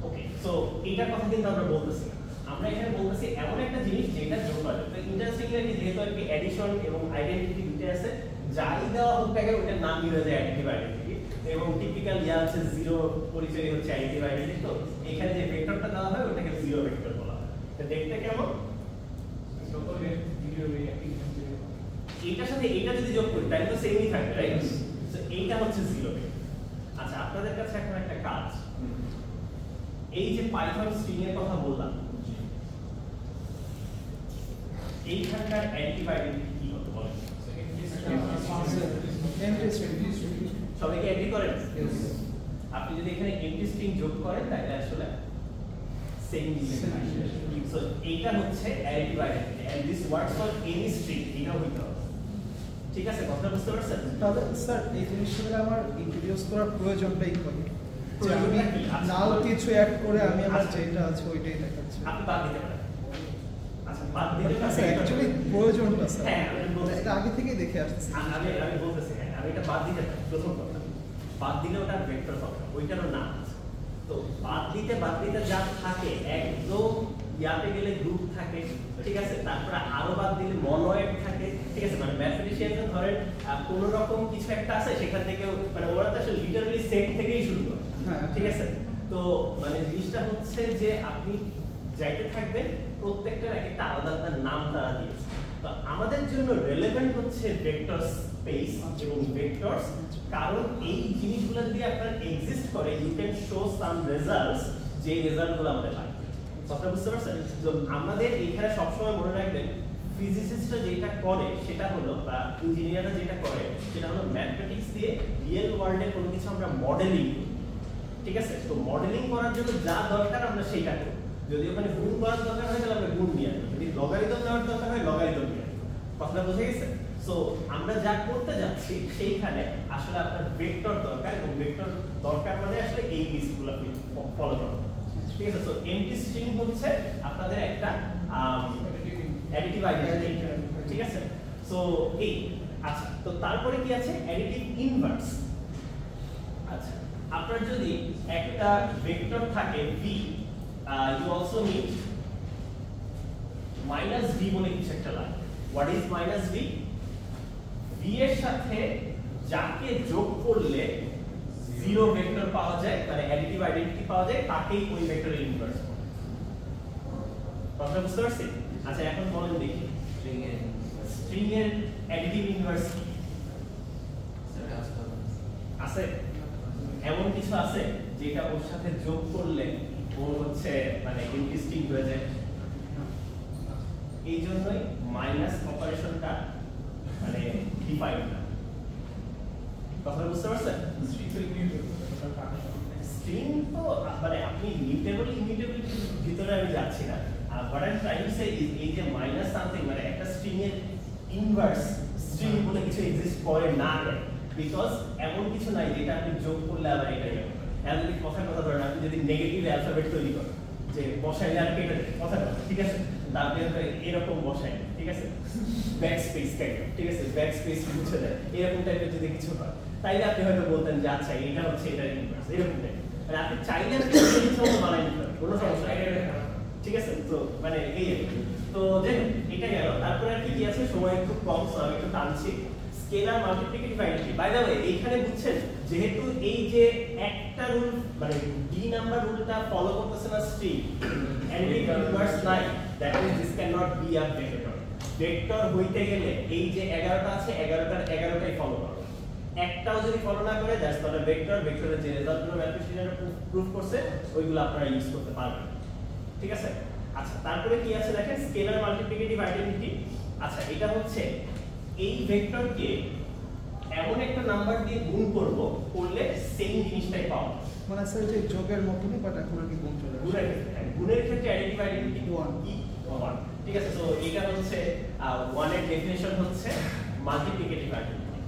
Speaker 1: ওকে, সো এইটার কথা কিন্তু আমরা বলতেছি না, আমরা এখানে বলতেছি এমন একটা জিনিস যেটা যোগ করা যায়। তো ইন্টারেস্টিংলি যেহেতু আর কি অ্যাডিশন এবং আইডেন্টিটি দুটো আছে, যাই দেওয়া হোক না কেন ওটার নাম হয়ে যায় অ্যাডিটিভ আইডেন্টিটি, এবং টিপিক্যাল ইয়া হচ্ছে 0 পরিচয় হচ্ছে অ্যাডিটিভ আইডেন্টিটি। তো এখানে যে ভেক্টরটা দেওয়া হয় ওটাকে 0 ভেক্টর বলা হয়। তো দেখতে কেমন? এইটার সাথে এইটা যদি যোগ করি তাহলে তো সেমই থাকবে, রাইট? সো এইটা হচ্ছে 0 ভেক্টর। আচ্ছা আপনাদের কাছে এখন একটা কাজ, এই যে পাইথন স্ট্রিং এর কথা বললাম, এইখানকার অ্যাডিটিভ আইডেন্টিটি কি হতে বলেন? সবাইকে এগ্রি করেন? আপনি যদি এখানে এমটি স্ট্রিং যোগ করেন তাহলে আসলে সেম জিনিস আসবে। সো এইটা হচ্ছে additive identity, and this works for any string. এটা হইতে হবে। ঠিক আছে? কথা বুঝতে পারছেন?
Speaker 4: তাহলে স্যার এই জিনিসটা আমার ইন্ট্রোডিউস করার প্রয়োজনটাই করি, যে আমি
Speaker 1: প্রয়োজনটা কি? আচ্ছা,
Speaker 4: নাও কিছু অ্যাড করে আমি আমার
Speaker 1: আচ্ছা।
Speaker 4: যেটা আছে ওইটাই দেখাচ্ছি।
Speaker 1: আপনি বাদ দিতে পারেন। আচ্ছা বাদ দিতে
Speaker 4: স্যার
Speaker 1: পারেন।
Speaker 4: অ্যাকচুয়ালি প্রয়োজনটা স্যার,
Speaker 1: হ্যাঁ আমি বলছি,
Speaker 4: এটা আগে থেকেই দেখে আসছি।
Speaker 1: আমি বলতেছি হ্যাঁ, আমি এটা বাদ দিতে পারি। প্রথম কথা, বাদ দিলে ওটা ভেক্টর হবে, ওইটারও নাম আছে। তো বাদ দিতে যা থাকে একদম ইয়াতে গেলে গ্রুপ থাকে, ঠিক আছে? তারপরে আরো বাদ দিলে মনোয়েড থাকে, ঠিক আছে? মানে ম্যাথমেটিশিয়ানরা ধরেন কোন রকম কিছু একটা আছে সেখান থেকে, মানে ওরা তো আসলে লিটারালি সেট থেকেই শুরু করে,
Speaker 4: হ্যাঁ।
Speaker 1: ঠিক আছে? তো মানে জিনিসটা হচ্ছে যে আপনি যাইতে থাকবে, প্রত্যেকটার একটা আলাদা আলাদা নাম তারা দিয়েছে। তো আমাদের জন্য রেলেভেন্ট হচ্ছে ভেক্টর স্পেস এবং ভেক্টরস, কারণ এই জিনিসগুলো যদি আপনার এক্সিস্ট করে you can show some results, যে রেজাল্টগুলো আমাদের লাগবে। আপনারা বুঝতে পারছেন? তো আমাদের এখানে সবসময় মনে রাখবেন ফিজিসিস্টরা যেটা করে সেটা হলো, বা ইঞ্জিনিয়াররা যেটা করে সেটা হলো ম্যাথমেটিক্স দিয়ে রিয়েল ওয়ার্ল্ডের কোনো কিছু আমরা মডেলিং করি। ঠিক আছে? তো মডেলিং করার জন্য যা দরকার আমরা সেটা করি। যদি ওখানে গুণ করার দরকার হয় তাহলে আমরা গুণ নিয়ে আসবো, যদি লগারিদম নেওয়ার দরকার হয় লগারিদম নিয়ে আসবো। কথাটা বুঝে গেছে? সো আমরা যা করতে যাচ্ছি সেইখানে আসলে আপনার ভেক্টর দরকার, এবং ভেক্টর দরকার মানে আসলে এই জিনিসগুলো আপনি ফলো করুন। ঠিক আছে? সো এমটি স্ট্রিং হচ্ছে আপনাদের একটা অ্যাডিটিভ আইডেন্টিটি। ঠিক আছে? সো এই আচ্ছা, তো তারপরে কি আছে? Additive inverse. আচ্ছা, আপনার যদি একটা ভেক্টর থাকে v, you also need minus v বলে কিছু একটা লাগে। what is minus v? v এর সাথে যাকে যোগ করলে জিরো ভেক্টর পাওয়া যায়, মানে অ্যাডিটিভ আইডেন্টিটি পাওয়া যায়, তাকেই ওই ভেক্টরের ইনভার্স বলে। কথা বুঝতে পারছেন? আচ্ছা, এখন বলেন দেখি স্ট্রিং এর অ্যাডিটিভ ইনভার্স কি আছে? এমন কিছু আছে যেটা ওর সাথে যোগ করলে ও হচ্ছে মানে ইন্টারেস্টিং হয়ে যায়? এই জন্যই মাইনাস অপারেশনটা মানে ডিফাইন না। কথা বুঝতে পারছেন? স্ট্রিং তো মানে আপনি মিউটেবল ইমিউটেবল ভিতরে আমি যাচ্ছি না। what I'm trying to say is এই যে মাইনাস সামথিং মানে একটা স্ট্রিং এর ইনভার্স স্ট্রিং বলে কিছু এক্সিস্ট করে না, বিকজ এমন কিছু নাই যেটা আপনি যোগ করলে আবার এটাই হবে। এখন যদি কথা ধরেন, আপনি যদি নেগেটিভ অ্যালফাবেট তৈরি করেন, যে বসাইলে আর কেটে দেয় কথা, ঠিক আছে, তারপরে এরকম বসাই, ঠিক আছে, ব্যাক স্পেস কাইন্ড, ঠিক আছে, ব্যাক স্পেস মুছে দেয়, এরকম টাইপের যদি কিছু হয়, তাইলে আপনি হয়তো বলতেন যে আচ্ছা এটা হচ্ছে এটার ইনভার্স, এরকম টাইপ। মানে আপনি চাইলে আপনি কিছু বানাই নিতে পারেন, কোনো সমস্যা নেই, ঠিক আছে। তো মানে এই তো দেখুন এটা গেল। তারপরে আর কি আছে, সময় একটু কম, আমি একটু টানছি। Scalar multiplicative identity, by the way এইখানে বুঝছেন যেহেতু এই যে একটা রুল মানে ডি নাম্বার রুলটা ফলো করতেছে না স্ট্রিং, অ্যাডিটিভ ইনভার্স নাই, that means this can not be a vector. Vector হইতে গেলে এই যে 11টা আছে 11টার 11টাই ফলো করবে, একটাও যদি ফলো না করে দ্যাটস নট আ ভেক্টর। ভেক্টরের যে রেজাল্টগুলো ম্যাথমেটিশিয়ানরা প্রুফ করছে ওইগুলো আপনারা ইউজ করতে পারবেন, ঠিক আছে। আচ্ছা, তারপরে কি আছে দেখেন, স্কেলার মাল্টিপ্লিকেটিভ আইডেন্টিটি। আচ্ছা, এটা হচ্ছে এই ভেক্টরকে এমন একটা নাম্বার দিয়ে গুণ করব, করলে সেম জিনিসটাই পাবো,
Speaker 4: মানে স্যার যে যোগের মতনই, বাট এখন আর কি গুণ চলে আসে।
Speaker 1: গুণের ক্ষেত্রে অ্যাডিটিভ আইডেন্টিটি
Speaker 4: 1
Speaker 1: কি 1, ঠিক আছে। সো এটা হচ্ছে 1 এর ডেফিনিশন হচ্ছে মাল্টিপ্লিকেটিভ আইডেন্টিটি,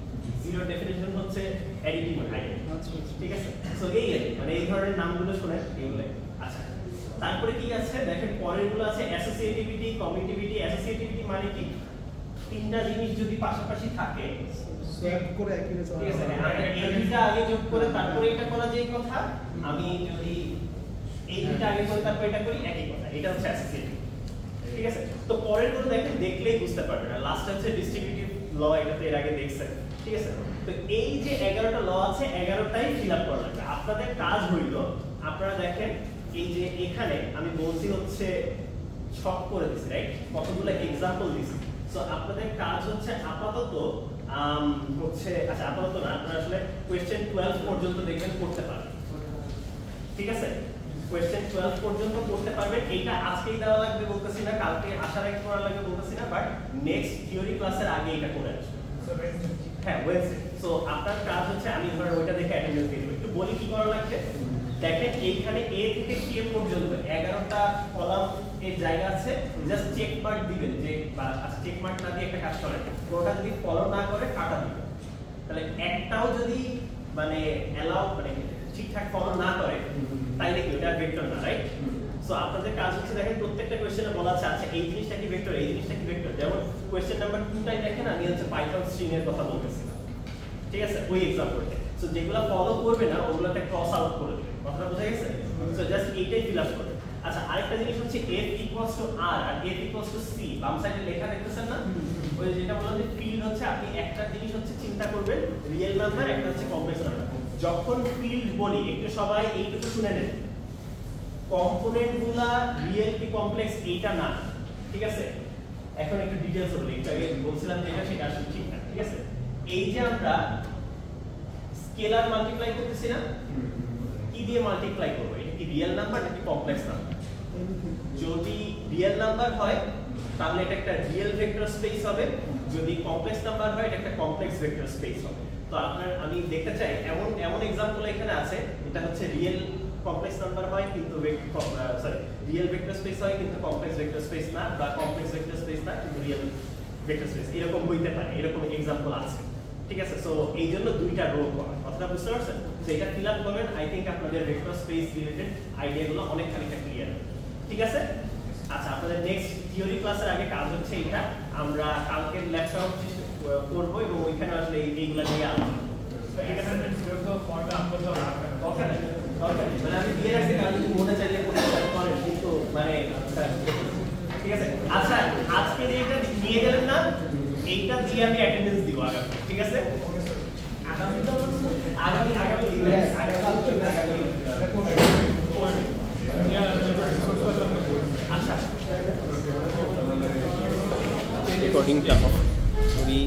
Speaker 1: 0 এর ডেফিনিশন হচ্ছে অ্যাডিটিভ আইডেন্টিটি,
Speaker 4: আচ্ছা
Speaker 1: ঠিক আছে। সো এই মানে এই ধরনের নামগুলো শুনেন এগুলো। আচ্ছা, তারপরে কি আছে দেখেন, পরেরগুলো আছে অ্যাসোসিয়েটিভিটি, কমিউটিভিটি। অ্যাসোসিয়েটিভিটি মানে কি, তিনটা জিনিস যদি পাশাপাশি থাকে
Speaker 4: সোয়াপ করে একই রেজাল্ট,
Speaker 1: ঠিক আছে, এই দুটো আগে যোগ করে তারপরে এটা করা যায় কথা, আমি যদি এই দুটো আগে করে তারপর এটা করি একই কথা, এটা হচ্ছে অ্যাসোসিয়েটিভ, ঠিক আছে। তো পরের গুলো দেখেন, দেখলেই বুঝতে পারবেন। আর লাস্ট হচ্ছে ডিস্ট্রিবিউটিভ ল, এটা তো এর আগে দেখছেন, ঠিক আছে। তো এই যে 11টা ল আছে 11টাই ফিল আপ করা লাগবে। আপনাদের কাজ হইল, আপনারা দেখেন এই যে এখানে আমি বলছি হচ্ছে ছক করে দিছি, রাইট, কতগুলো এক্সাম্পল দিছি। সো আপনাদের কাজ হচ্ছে আপাতত হচ্ছে, আচ্ছা আপাতত না, আপনারা আসলে কোয়েশ্চেন 12 পর্যন্ত দেখবেন করতে পারবেন, ঠিক আছে। কোয়েশ্চেন 12 পর্যন্ত করতে পারবেন। এটা আজকেই দেওয়া লাগবে বলতেছি না, কালকে আসার আগে করা লাগবে বলতেছি না, বাট নেক্সট থিওরি ক্লাসের আগে এটা করে আসবেন। হ্যাঁ, ওয়েডনেসডে। সো আপনার কাজ হচ্ছে, আমি ধরেন ওইটা দেখে অ্যাটেন্ডেন্স দিয়ে দেব। একটু বলি কি করা লাগবে। দেখেন এইখানে A থেকে K পর্যন্ত 11টা কলাম এর জায়গা আছে, জাস্ট চেক মার্ক দিবেন, যে বা আচ্ছা চেক মার্ক না দিয়ে একটা কাজ করেন, কোনটা যদি ফলো না করে কাটা দিবেন। তাহলে একটাও যদি মানে অ্যালাউ মানে ঠিকঠাক ফলো না করে তাইলে কি ওটা ভেক্টর না, রাইট। সো আপনাদের কাজ হচ্ছে দেখেন প্রত্যেকটা কোশ্চেনে বলা আছে আচ্ছা এই জিনিসটা কি ভেক্টর, এই জিনিসটা কি ভেক্টর। যেমন কোশ্চেন নাম্বার 2টাই দেখেন, আমি হচ্ছে পাইথন স্ট্রিং এর কথা বলতেছি, ঠিক আছে, ওই এক্সাম্পলটা। সো যেগুলো ফলো করবে না ওগুলোতে ক্রস আউট করে দিবেন, কথাটা বোঝা গেছে। সো জাস্ট এইটাই ফিল আপ করবেন। আচ্ছা, আরেকটা জিনিস হচ্ছে f = r আর f = c, বাম সাইডে লেখা দেখতেছেন না, ওই যেটা বললাম যে ফিল্ড হচ্ছে, আপনি একটা জিনিস হচ্ছে চিন্তা করবেন রিয়েল নাম্বার, একটা হচ্ছে কমপ্লেক্স নাম্বার। যখন ফিল্ড বলি একটু সবাই এইটুকু শুনে নেন, কম্পোনেন্টগুলা রিয়েল কি কমপ্লেক্স এইটা না, ঠিক আছে? এখন একটু ডিটেইলস বলি, একটু আগে বলছিলাম যে এটা সেটা আসলে ঠিক না, ঠিক আছে? এই যে আমরা স্কেলার মাল্টিপ্লাই করতেছি না, কি দিয়ে মাল্টিপ্লাই করব? এটা কি রিয়েল নাম্বার নাকি কমপ্লেক্স নাম্বার? যদি রিয়েল নাম্বার হয় তাহলে এটা একটা রিয়েল ভেক্টর স্পেস হবে, যদি কমপ্লেক্স নাম্বার হয় এটা একটা কমপ্লেক্স ভেক্টর স্পেস হবে। তো আমি দেখতে চাই এমন एग्जांपल এখানে আছে, এটা হচ্ছে রিয়েল কমপ্লেক্স নাম্বার হয় কিন্তু রিয়েল ভেক্টর স্পেস হয় কিন্তু কমপ্লেক্স ভেক্টর স্পেস না, বা কমপ্লেক্স ভেক্টর স্পেস না কিন্তু রিয়েল ভেক্টর স্পেস, এরকম হইতে পারে, এরকম एग्जांपल আছে, ঠিক আছে? সো এই জন্য দুইটা রো করা, কথাটা বুঝতে পারছেন? সো এটা ফিল আপ করবেন, আই থিংক আপনাদের ভেক্টর স্পেস রিলেটেড আইডিয়াগুলো অনেক খানিকটা ক্লিয়ার, ঠিক আছে? আচ্ছা, আপনাদের নেক্সট থিওরি ক্লাসের আগে কাজ হচ্ছে এটা, আমরা কালকে ল্যাপটপ করব এবং ওইখানে আসলে এইগুলা নিয়ে আলোচনা করব।
Speaker 3: তো এটা তো ফর্মটা আনতে হবে
Speaker 1: দরকার নেই, দরকার নেই, মানে আমি দিয়ে রাখছি, কাল যদি মনে চাইলে কোনো কাজ করেন, কিন্তু মানে ঠিক আছে। আচ্ছা, আজকে এইটা নিয়ে গেলেন না, এইটা দিয়ে আমি অ্যাটেন্ডেন্স দিব আগামী, ঠিক আছে? আগামী
Speaker 3: আচ্ছা
Speaker 1: রেকর্ডিংটা খুবই